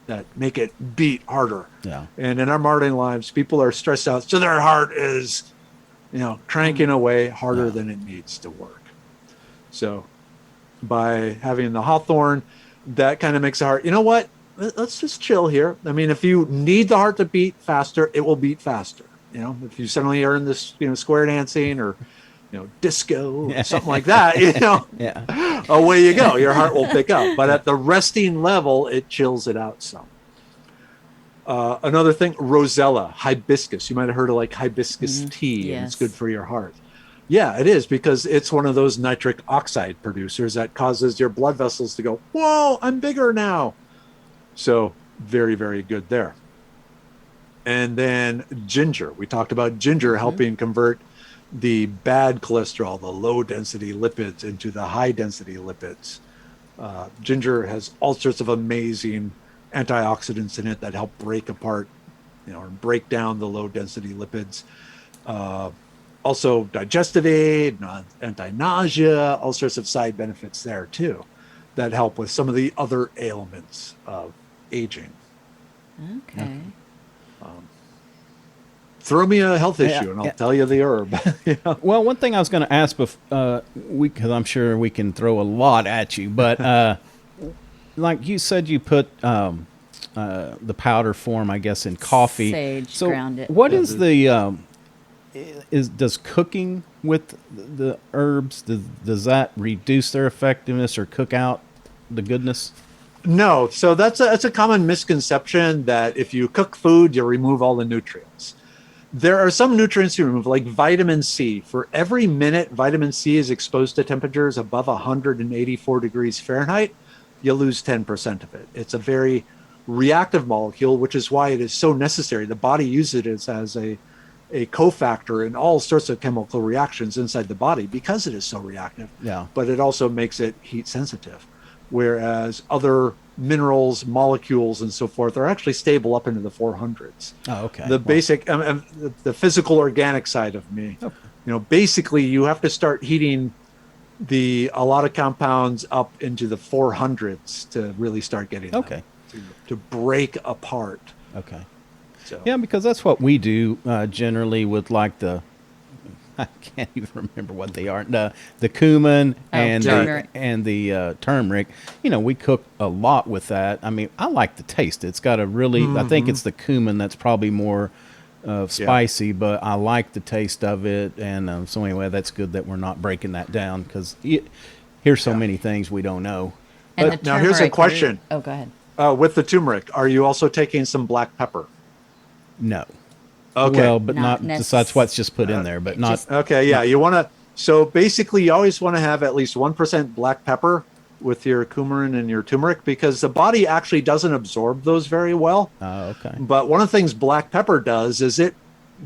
that make it beat harder. Yeah. And in our modern lives, people are stressed out, so their heart is, cranking away harder than it needs to work. So by having the hawthorn, that kind of makes the heart, what? Let's just chill here. I mean, if you need the heart to beat faster, it will beat faster. If you suddenly are in this, square dancing or, disco or something like that, Yeah. away you go. Your heart will pick up. But at the resting level, it chills it out some. Another thing, rosella, hibiscus. You might have heard of like hibiscus tea, and it's good for your heart. Yeah, it is, because it's one of those nitric oxide producers that causes your blood vessels to go, whoa, I'm bigger now. So very, very good there. And then ginger. We talked about ginger helping convert the bad cholesterol, the low density lipids, into the high density lipids. Ginger has all sorts of amazing antioxidants in it that help break apart, or break down the low density lipids. Also digestive aid, anti-nausea, all sorts of side benefits there too that help with some of the other ailments of aging. Okay. Throw me a health issue and I'll tell you the herb. Well, one thing I was going to ask because I'm sure we can throw a lot at you, but like you said, you put the powder form, I guess, in coffee. Sage, so ground it. what is the does cooking with the herbs, does that reduce their effectiveness or cook out the goodness? No. So that's a common misconception that if you cook food, you remove all the nutrients. There are some nutrients you remove, like vitamin C. For every minute vitamin C is exposed to temperatures above 184 degrees Fahrenheit, you lose 10% of it. It's a very reactive molecule, which is why it is so necessary. The body uses it as a cofactor in all sorts of chemical reactions inside the body because it is so reactive. Yeah. But it also makes it heat sensitive, whereas other minerals, molecules, and so forth are actually stable up into the 400s. Oh, okay. The basic, the physical organic side of me, basically you have to start heating a lot of compounds up into the 400s to really start getting them to break apart. Okay. So. Yeah, because that's what we do generally with like I can't even remember what they are. The cumin and the turmeric. We cook a lot with that. I mean, I like the taste. It's got a really. I think it's the cumin that's probably more spicy, but I like the taste of it. And so anyway, that's good that we're not breaking that down because here's so many things we don't know. And but now here's a question. Oh, go ahead. With the turmeric, are you also taking some black pepper? No. Okay. Well, but not that's what's just put in there, but not. Okay. Yeah. You want to. So basically, you always want to have at least 1% black pepper with your coumarin and your turmeric because the body actually doesn't absorb those very well. Oh, okay. But one of the things black pepper does is it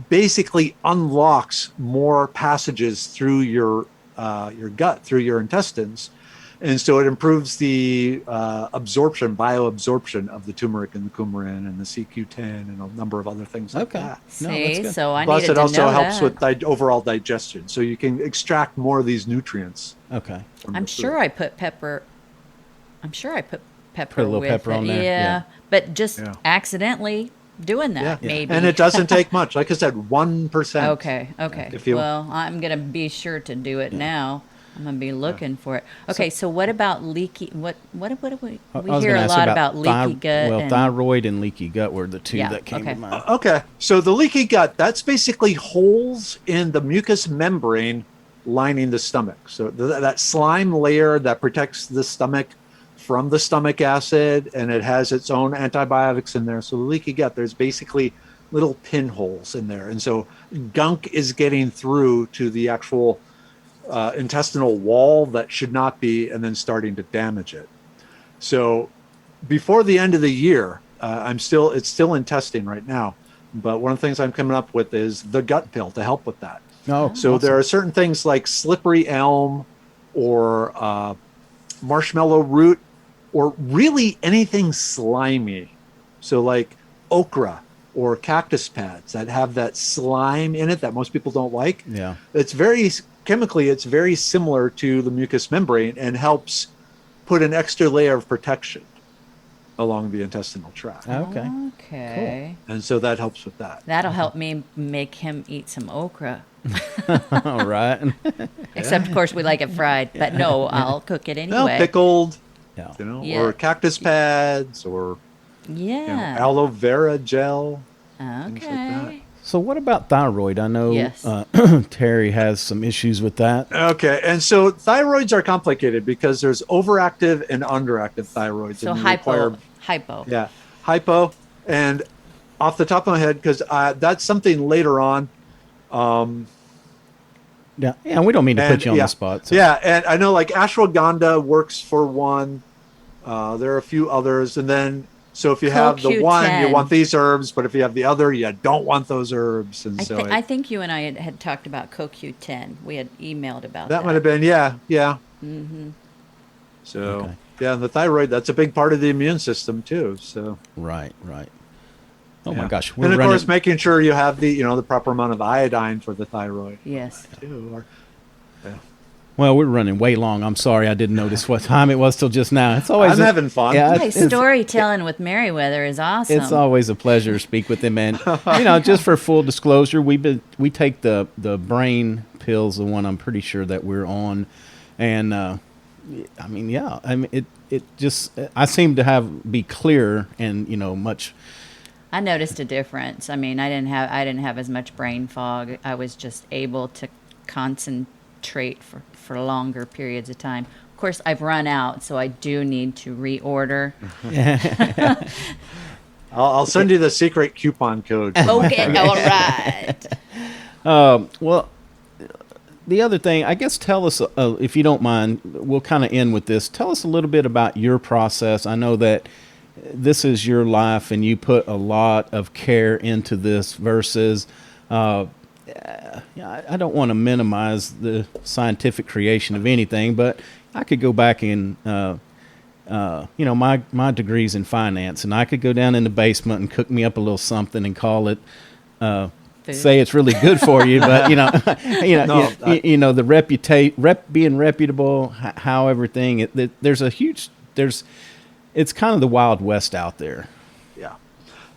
basically unlocks more passages through your gut, through your intestines. And so it improves the bioabsorption of the turmeric and the coumarin and the CQ10 and a number of other things like Okay. that. No, that's See, good. so I Plus, needed it to also know helps that. with overall digestion. So you can extract more of these nutrients. Okay. From I'm your sure food. I put pepper. I'm sure I put pepper Put a little with pepper it. on there, yeah. But just Yeah. accidentally doing that, Yeah. maybe. And it doesn't take much. Like I said, 1%. Okay. If you- Well, I'm gonna be sure to do it now. I'm gonna be looking for it. Okay, so what about leaky? What do we I we was hear gonna a ask lot about leaky gut? Well, and, thyroid and leaky gut were the two Yeah, that came okay. to mind. Okay. So the leaky gut, that's basically holes in the mucous membrane lining the stomach. So that slime layer that protects the stomach from the stomach acid, and it has its own antibiotics in there. So the leaky gut, there's basically little pinholes in there. And so gunk is getting through to the actual intestinal wall that should not be, and then starting to damage it. So before the end of the year, it's still in testing right now. But one of the things I'm coming up with is the gut pill to help with that. Oh, So there are certain things like slippery elm or marshmallow root, or really anything slimy. So like okra or cactus pads that have that slime in it that most people don't like. Yeah. It's chemically, it's very similar to the mucous membrane and helps put an extra layer of protection along the intestinal tract. Okay. Okay. And so that helps with that. That'll help me make him eat some okra. All right. Except, of course, we like it fried. But no, I'll cook it Well, anyway. pickled, Yeah. Yeah. or cactus pads, or Yeah. aloe vera gel. things like that. Okay. So what about thyroid? I know Yes. Terry has some issues with that. Okay, and so thyroids are complicated because there's overactive and underactive thyroids. So and they require- hypo. Yeah, hypo. And off the top of my head, because that's something later on. Yeah. Yeah. We don't mean to put you on the spot. So. Yeah, and I know like ashwagandha works for one. There are a few others, and then so if you have the one, you CoQ10. want these herbs, but if you have the other, you don't want those herbs. And so I think you and I had talked about CoQ10. We had emailed about that. that might have been, yeah. Mm-hmm. So Okay. yeah, and the thyroid, that's a big part of the immune system too. So Right. Right. Oh yeah. my gosh. And of course, making sure you have the proper amount of iodine for the thyroid Yes. too. Well, we're running way long. I'm sorry. I didn't notice what time it was till just now. It's always I'm having fun. Yeah, Hey, storytelling with Merriwether is awesome. It's always a pleasure to speak with him, and just for full disclosure, we take the brain pills, the one I'm pretty sure that we're on, and it just I seem to be clearer and much. I noticed a difference. I mean, I didn't have as much brain fog. I was just able to concentrate for longer periods of time. Of course, I've run out, so I do need to reorder. I'll send you the secret coupon code. Okay, all right. Well, the other thing, I guess, tell us, if you don't mind, we'll kind of end with this. Tell us a little bit about your process. I know that this is your life and you put a lot of care into this versus, I don't want to minimize the scientific creation of anything, but I could go back and, my degree's in finance, and I could go down in the basement and cook me up a little something and call it, say it's really good for you, but the being reputable, how everything. It's kind of the Wild West out there. Yeah.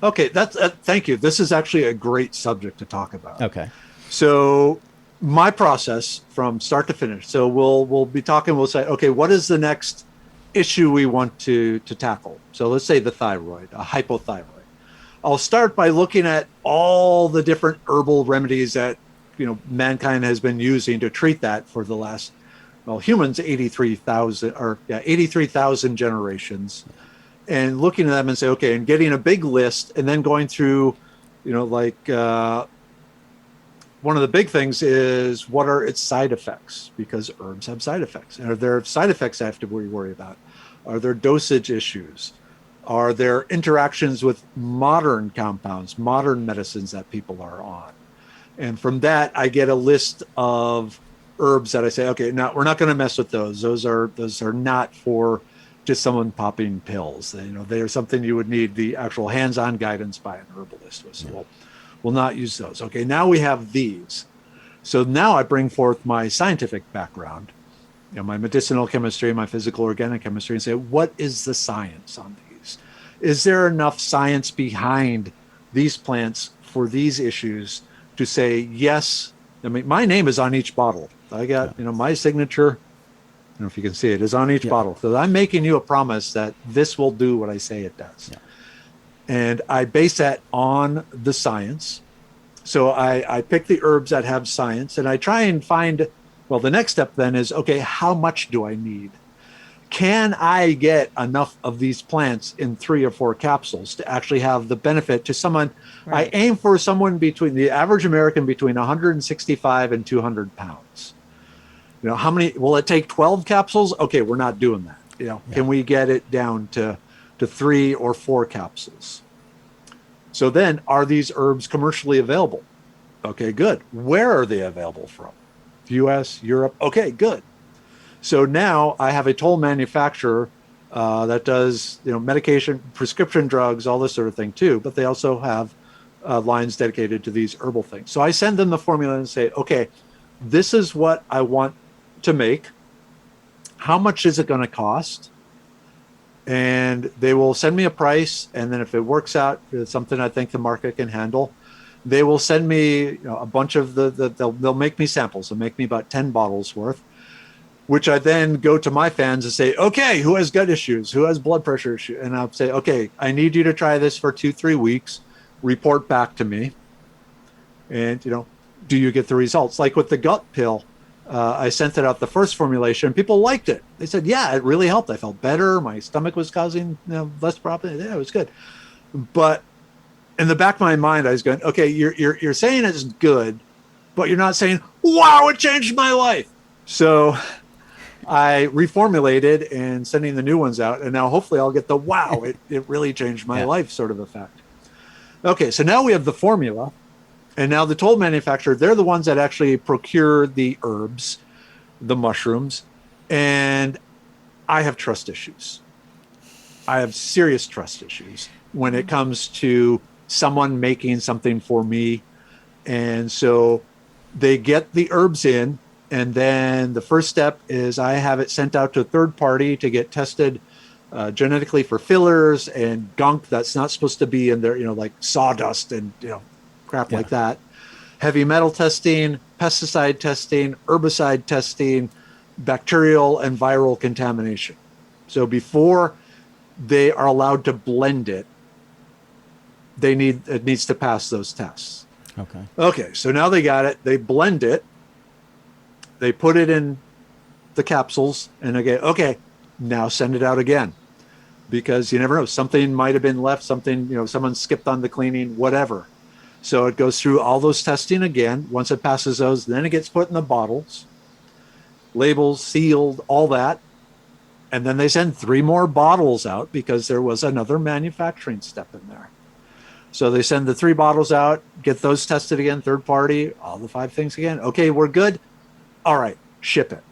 Okay. Thank you. This is actually a great subject to talk about. Okay. So my process from start to finish. So we'll be talking. We'll say, okay, what is the next issue we want to tackle? So let's say the thyroid, a hypothyroid. I'll start by looking at all the different herbal remedies that mankind has been using to treat that for the last, humans 83,000 generations, and looking at them and say, okay, and getting a big list, and then going through, one of the big things is what are its side effects? Because herbs have side effects. And are there side effects I have to worry about? Are there dosage issues? Are there interactions with modern compounds, modern medicines that people are on? And from that, I get a list of herbs that I say, okay, now we're not going to mess with those. Those are not for just someone popping pills. They are something you would need the actual hands-on guidance by an herbalist with. So we'll not use those. Okay, now we have these. So now I bring forth my scientific background, my medicinal chemistry, my physical organic chemistry, and say, what is the science on these? Is there enough science behind these plants for these issues to say, yes? I mean, my name is on each bottle. I got, my signature, I don't know if you can see it, is on each bottle. So I'm making you a promise that this will do what I say it does. Yeah. And I base that on the science. So I pick the herbs that have science, and I try and find, well, the next step then is, okay, how much do I need? Can I get enough of these plants in 3 or 4 capsules to actually have the benefit to someone? Right. I aim for someone between the average American between 165 and 200 pounds. How many, will it take 12 capsules? Okay, we're not doing that. Can we get it down to 3 or 4 capsules? So then, are these herbs commercially available? Okay, good. Where are they available from? US, Europe? Okay, good. So now I have a toll manufacturer that does, medication, prescription drugs, all this sort of thing too, but they also have lines dedicated to these herbal things. So I send them the formula and say, okay, this is what I want to make. How much is it going to cost? And they will send me a price. And then if it works out, it's something I think the market can handle, they will send me a bunch of they'll make me samples. They'll make me about 10 bottles worth, which I then go to my fans and say, okay, who has gut issues? Who has blood pressure issues? And I'll say, okay, I need you to try this for 2-3 weeks, report back to me. And, do you get the results? Like with the gut pill, I sent it out the first formulation. People liked it. They said, yeah, it really helped. I felt better. My stomach was causing less problems. Yeah, it was good. But in the back of my mind, I was going, okay, you're saying it's good, but you're not saying, wow, it changed my life. So I reformulated and sending the new ones out. And now hopefully I'll get the, wow, it really changed my life sort of effect. Okay, so now we have the formula. And now the toll manufacturer, they're the ones that actually procure the herbs, the mushrooms, and I have trust issues. I have serious trust issues when it comes to someone making something for me. And so they get the herbs in, and then the first step is I have it sent out to a third party to get tested genetically for fillers and gunk that's not supposed to be in there, like sawdust and, crap like that. Heavy metal testing, pesticide testing, herbicide testing, bacterial and viral contamination. So before they are allowed to blend it, it needs to pass those tests. Okay, so now they got it, they blend it, they put it in the capsules, and okay, now send it out again. Because you never know, something might have been left, something, someone skipped on the cleaning, whatever. So it goes through all those testing again. Once it passes those, then it gets put in the bottles, labels, sealed, all that. And then they send 3 more bottles out because there was another manufacturing step in there. So they send the 3 bottles out, get those tested again, third party, all the 5 things again. Okay, we're good. All right, ship it.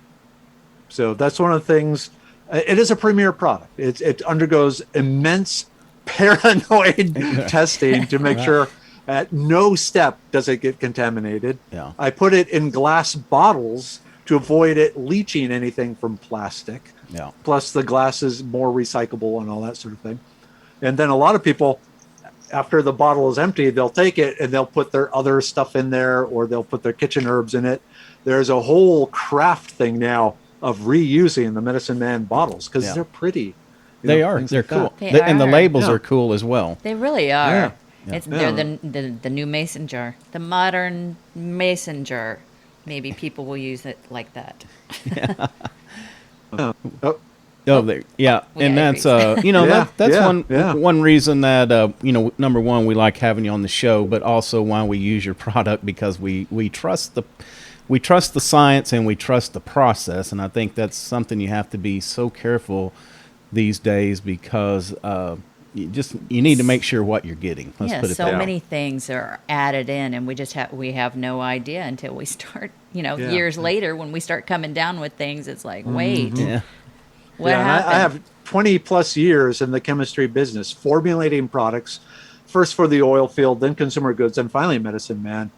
So that's one of the things. It is a premier product. It undergoes immense paranoid testing to make sure at no step does it get contaminated. Yeah. I put it in glass bottles to avoid it leaching anything from plastic. Yeah. Plus the glass is more recyclable and all that sort of thing. And then a lot of people, after the bottle is empty, they'll take it and they'll put their other stuff in there, or they'll put their kitchen herbs in it. There's a whole craft thing now of reusing the Medicine Man bottles because they're pretty. They are. They're cool. And the labels are cool as well. They really are. Yeah. They're the new mason jar, the modern mason jar. Maybe people will use it like that. Oh, there, yeah, We and got that's Avery's. you know Yeah, that's yeah, one yeah. one reason that you know, number one, we like having you on the show, but also why we use your product, because we trust the science, and we trust the process, and I think that's something you have to be so careful these days, because you need to make sure what you're getting. Let's Yeah, put it so that way. many things are added in, and we have no idea until we start. Yeah. Years later when we start coming down with things, it's like, wait, Yeah. what Yeah, and happened? I have 20 plus years in the chemistry business, formulating products, first for the oil field, then consumer goods, and finally Medicine Man.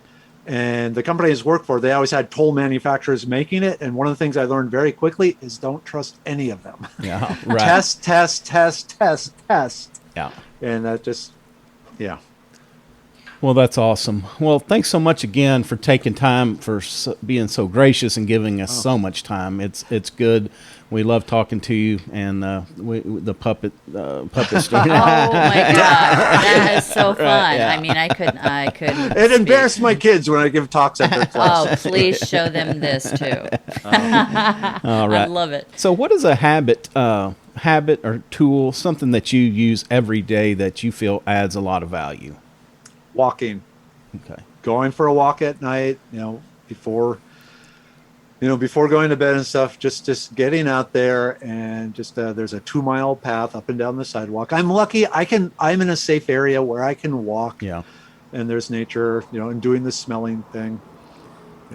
And the companies I work for, they always had toll manufacturers making it. And one of the things I learned very quickly is don't trust any of them. Yeah. Right. Test, test, test, test, test. Yeah. And that just, yeah. Well, that's awesome. Well, thanks so much again for taking time, for being so gracious and giving us so much time. It's good. We love talking to you, and the puppet story. Oh my God, that is so fun. yeah. I mean, I couldn't. It speak. embarrassed my kids when I give talks at their class. Oh, please show them this too. All right. I love it. So, what is a habit or tool, something that you use every day that you feel adds a lot of value? Walking, Okay. going for a walk at night, before going to bed and stuff, just getting out there, and just there's a 2 mile path up and down the sidewalk. I'm lucky. I'm in a safe area where I can walk. Yeah. And there's nature, and doing the smelling thing.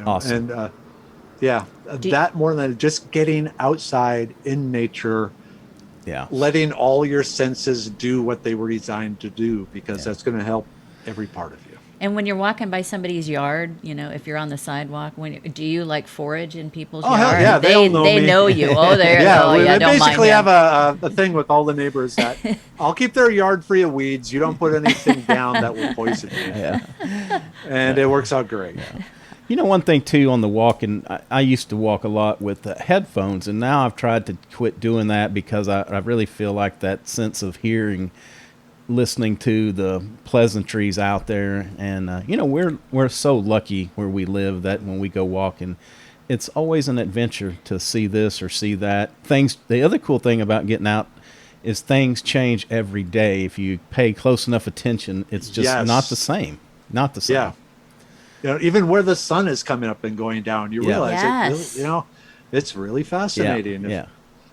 Awesome. And that more than just getting outside in nature, Yeah. letting all your senses do what they were designed to do, because that's going to help every part of you. And when you're walking by somebody's yard, if you're on the sidewalk, do you like forage in people's Oh, yard? hell yeah, they all know me. know you. Oh, they They don't mind basically him. have a thing with all the neighbors that I'll keep their yard free of weeds. You don't put anything down that will poison you. Yeah. And it works out great. You know, one thing too on the walking, I used to walk a lot with headphones, and now I've tried to quit doing that, because I really feel like that sense of hearing, listening to the pleasantries out there, and we're so lucky where we live that when we go walking, it's always an adventure to see this or see that. The other cool thing about getting out is things change every day. If you pay close enough attention, it's just Yes. not the same. Not the same. Yeah. Even where the sun is coming up and going down, you Yeah. realize Yes. it really, it's really fascinating. Yeah.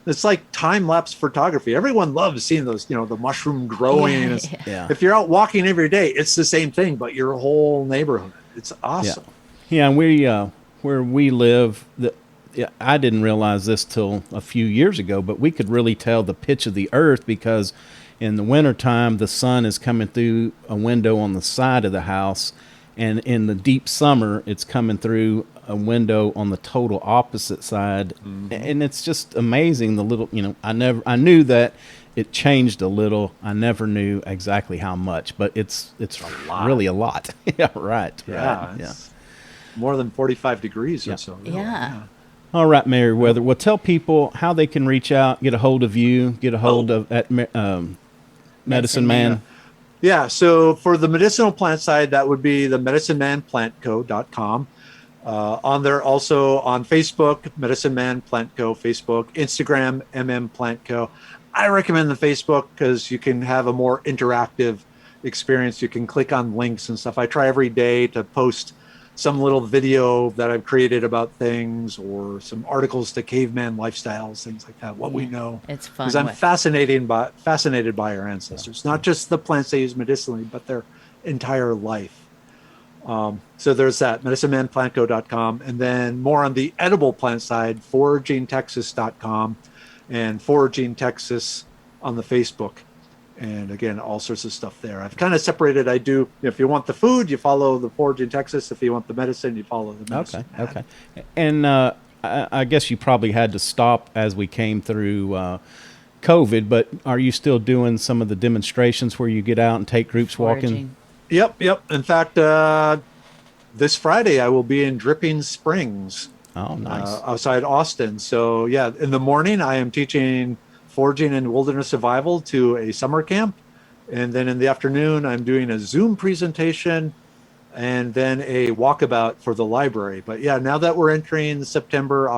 It's like time-lapse photography. Everyone loves seeing those, the mushroom growing. Yeah, It's- Yeah. If you're out walking every day, it's the same thing, but your whole neighborhood. It's awesome. Yeah, and where we live, I didn't realize this till a few years ago, but we could really tell the pitch of the earth, because in the wintertime, the sun is coming through a window on the side of the house, and in the deep summer, it's coming through a window on the total opposite side. And it's just amazing, the little, I knew that it changed a little. I never knew exactly how much, but it's lot. really a lot. Yeah, right. Yeah. Right, It's more than 45 degrees Yeah. or so. really. Yeah. All right, Merriwether. Well, tell people how they can reach out, get a hold of you, get a hold of Medicine Man. Yeah, so for the medicinal plant side, that would be the medicinemanplantco.com. On there also on Facebook, Medicine Man Plant Co. Facebook, Instagram, Plant Co. I recommend the Facebook because you can have a more interactive experience. You can click on links and stuff. I try every day to post some little video that I've created about things, or some articles to caveman lifestyles, things like that, what we know. It's fun. Because I'm fascinated by our ancestors, not just the plants they use medicinally, but their entire life. So there's that, medicinemanplantco.com. And then more on the edible plant side, foragingtexas.com and Foraging Texas on the Facebook. And again, all sorts of stuff there. I've kind of separated. I do, if you want the food, you follow the Foraging Texas. If you want the medicine, you follow the medicine. Okay. And I guess you probably had to stop as we came through COVID, but are you still doing some of the demonstrations where you get out and take groups walking? Yep. In fact, this Friday I will be in Dripping Springs. Oh, nice. Outside Austin. So yeah, in the morning I am teaching foraging and wilderness survival to a summer camp. And then in the afternoon, I'm doing a Zoom presentation and then a walkabout for the library. But yeah, now that we're entering September,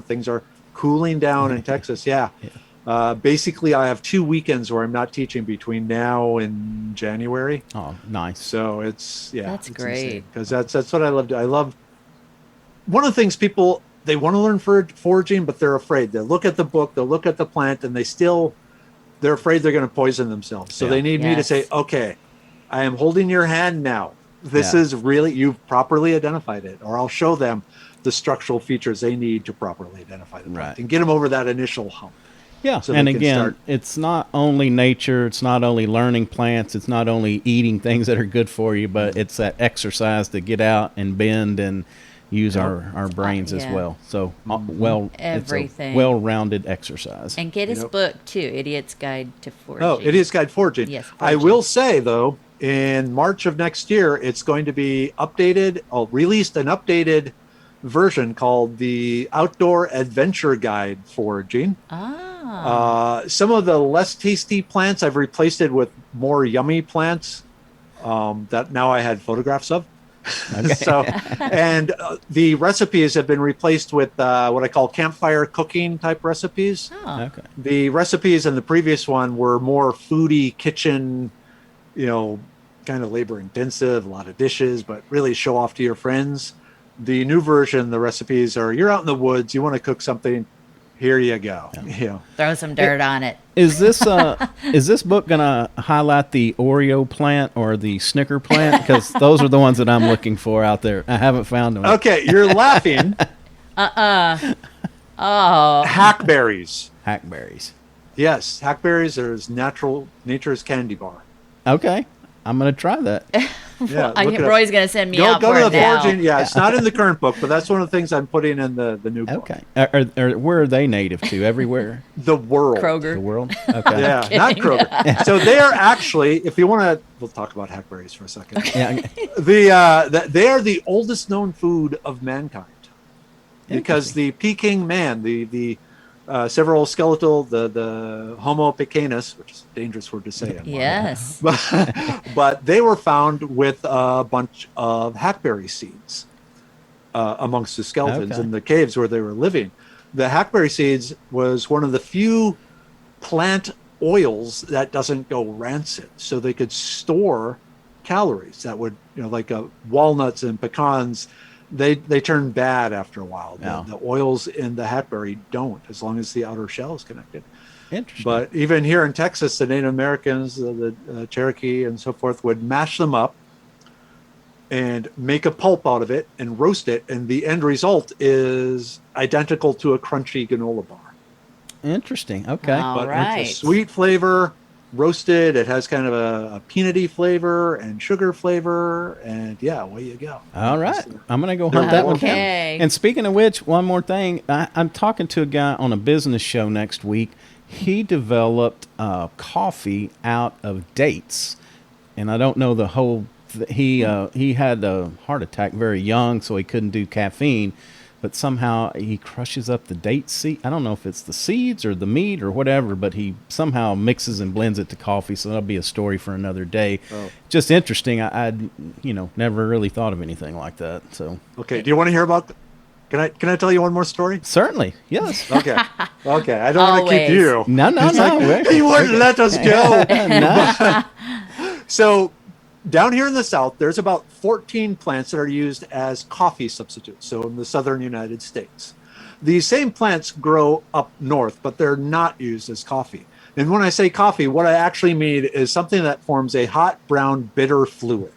things are cooling down in Texas. Yeah. Basically, I have 2 weekends where I'm not teaching between now and January. Oh, nice. So it's That's great. because that's what I love. I love one of the things people they want to learn foraging, but they're afraid. They look at the book, they'll look at the plant, and they're afraid they're going to poison themselves. So they need me to say, okay, I am holding your hand now. This is really, you've properly identified it, or I'll show them the structural features they need to properly identify the plant and get them over that initial hump. Yeah, so and again, it's not only nature, it's not only learning plants, it's not only eating things that are good for you, but it's that exercise to get out and bend and use our brains as well. So, everything. It's a well-rounded exercise. And get his book, too, Idiot's Guide to Foraging. Oh, Idiot's Guide to Foraging. Yes, I will say, though, in March of next year, it's going to be updated. I'll released an updated version called the Outdoor Adventure Guide Foraging. Some of the less tasty plants I've replaced it with more yummy plants that now I had photographs of. Okay. So, and the recipes have been replaced with what I call campfire cooking type recipes. Okay. The recipes in the previous one were more foodie kitchen, kind of labor intensive, a lot of dishes, but really show off to your friends. The new version, the recipes are, you're out in the woods, you want to cook something, here you go. Throw some dirt on it. Is this book gonna highlight the Oreo plant or the Snicker plant? Because those are the ones that I'm looking for out there. I haven't found them. Okay, you're laughing. Oh. Hackberries. Hackberries. Yes, hackberries are nature's candy bar. Okay, I'm gonna try that. Yeah, Roy's going to send me out go for to it the now. Foraging. Yeah, it's not in the current book, but that's one of the things I'm putting in the new book. Okay. Where are they native to? Everywhere? The world. Kroger. The world? Okay. Yeah, not Kroger. So they are actually, if you want to, we'll talk about hackberries for a second. Yeah. They are the oldest known food of mankind. Because the Peking man, the several skeletal, the Homo pecanus, which is a dangerous word to say. Yes. But they were found with a bunch of hackberry seeds amongst the skeletons in the caves where they were living. The hackberry seeds was one of the few plant oils that doesn't go rancid. So they could store calories that would, like walnuts and pecans, they turn bad after a while. The oils in the hackberry don't, as long as the outer shell is connected. Interesting. But even here in Texas, the Native Americans, the Cherokee and so forth, would mash them up and make a pulp out of it and roast it. And the end result is identical to a crunchy granola bar. Interesting. Okay. All right. It's a sweet flavor. Roasted, it has kind of a peanutty flavor and sugar flavor, and away you go. All right, I'm gonna go hunt that one down. Okay. And speaking of which, one more thing, I'm talking to a guy on a business show next week. He developed coffee out of dates, and I don't know the whole. He had a heart attack very young, so he couldn't do caffeine. But somehow he crushes up the date seed. I don't know if it's the seeds or the meat or whatever, but he somehow mixes and blends it to coffee. So that'll be a story for another day. Oh. Just interesting. I'd never really thought of anything like that. So okay, do you want to hear about? Can I tell you one more story? Certainly, yes. Okay. I don't want to keep you. No. You wouldn't let us go. No. So. Down here in the South, there's about 14 plants that are used as coffee substitutes. So in the southern United States, these same plants grow up north, but they're not used as coffee. And when I say coffee, what I actually mean is something that forms a hot brown bitter fluid.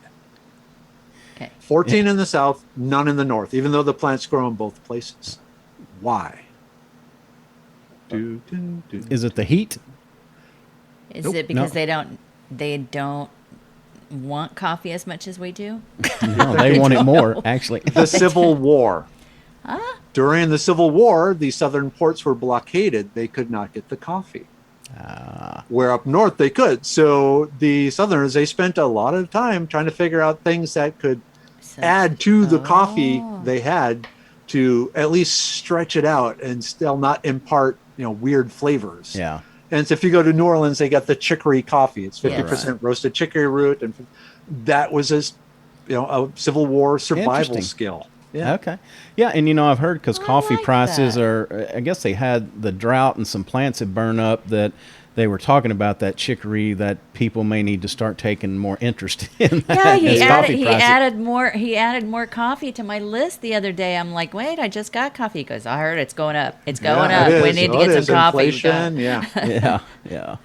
Okay. 14 in the South, none in the North, even though the plants grow in both places. Why? Is it the heat? Is it because they don't want coffee as much as we do? No, they want it more, actually. The Civil War. During the Civil War, the southern ports were blockaded. They could not get the coffee. Where up north they could. So the Southerners, they spent a lot of time trying to figure out things that could add to the coffee they had to at least stretch it out and still not impart, weird flavors. Yeah. And so if you go to New Orleans, they got the chicory coffee. It's 50% roasted chicory root, and that was a Civil War survival skill. Yeah. Okay. Yeah, and I've heard because I coffee like prices that. are, I guess they had the drought and some plants had burned up that they were talking about that chicory that people may need to start taking more interest in Yeah, that he as added coffee he prices. added more he added more coffee to my list the other day. I'm like, wait, I just got coffee. He goes, I heard it's going up. It's going Yeah, up. it We is. need to Oh, it get some is. coffee. Inflation. Yeah. Yeah, yeah.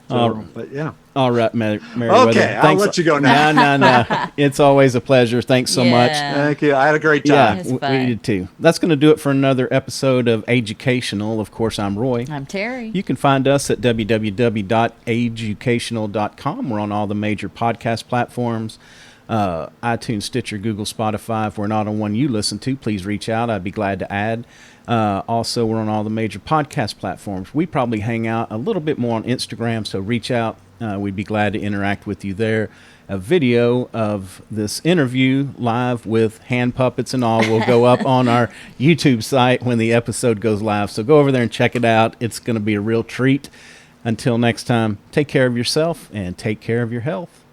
So, but yeah. All right, Merriwether. Okay, I'll let you go now. No. It's always a pleasure. Thanks so much. Yeah. Thank you. I had a great Yeah, time. It's we fun. did too. That's going to do it for another episode of Educational. Of course, I'm Roy. I'm Terry. You can find us at www.educational.com. We're on all the major podcast platforms, iTunes, Stitcher, Google, Spotify. If we're not on one you listen to, please reach out. I'd be glad to add. Also, we're on all the major podcast platforms. We probably hang out a little bit more on Instagram, so reach out. We'd be glad to interact with you there. A video of this interview live with hand puppets and all will go up on our YouTube site when the episode goes live. So go over there and check it out. It's going to be a real treat. Until next time, take care of yourself and take care of your health.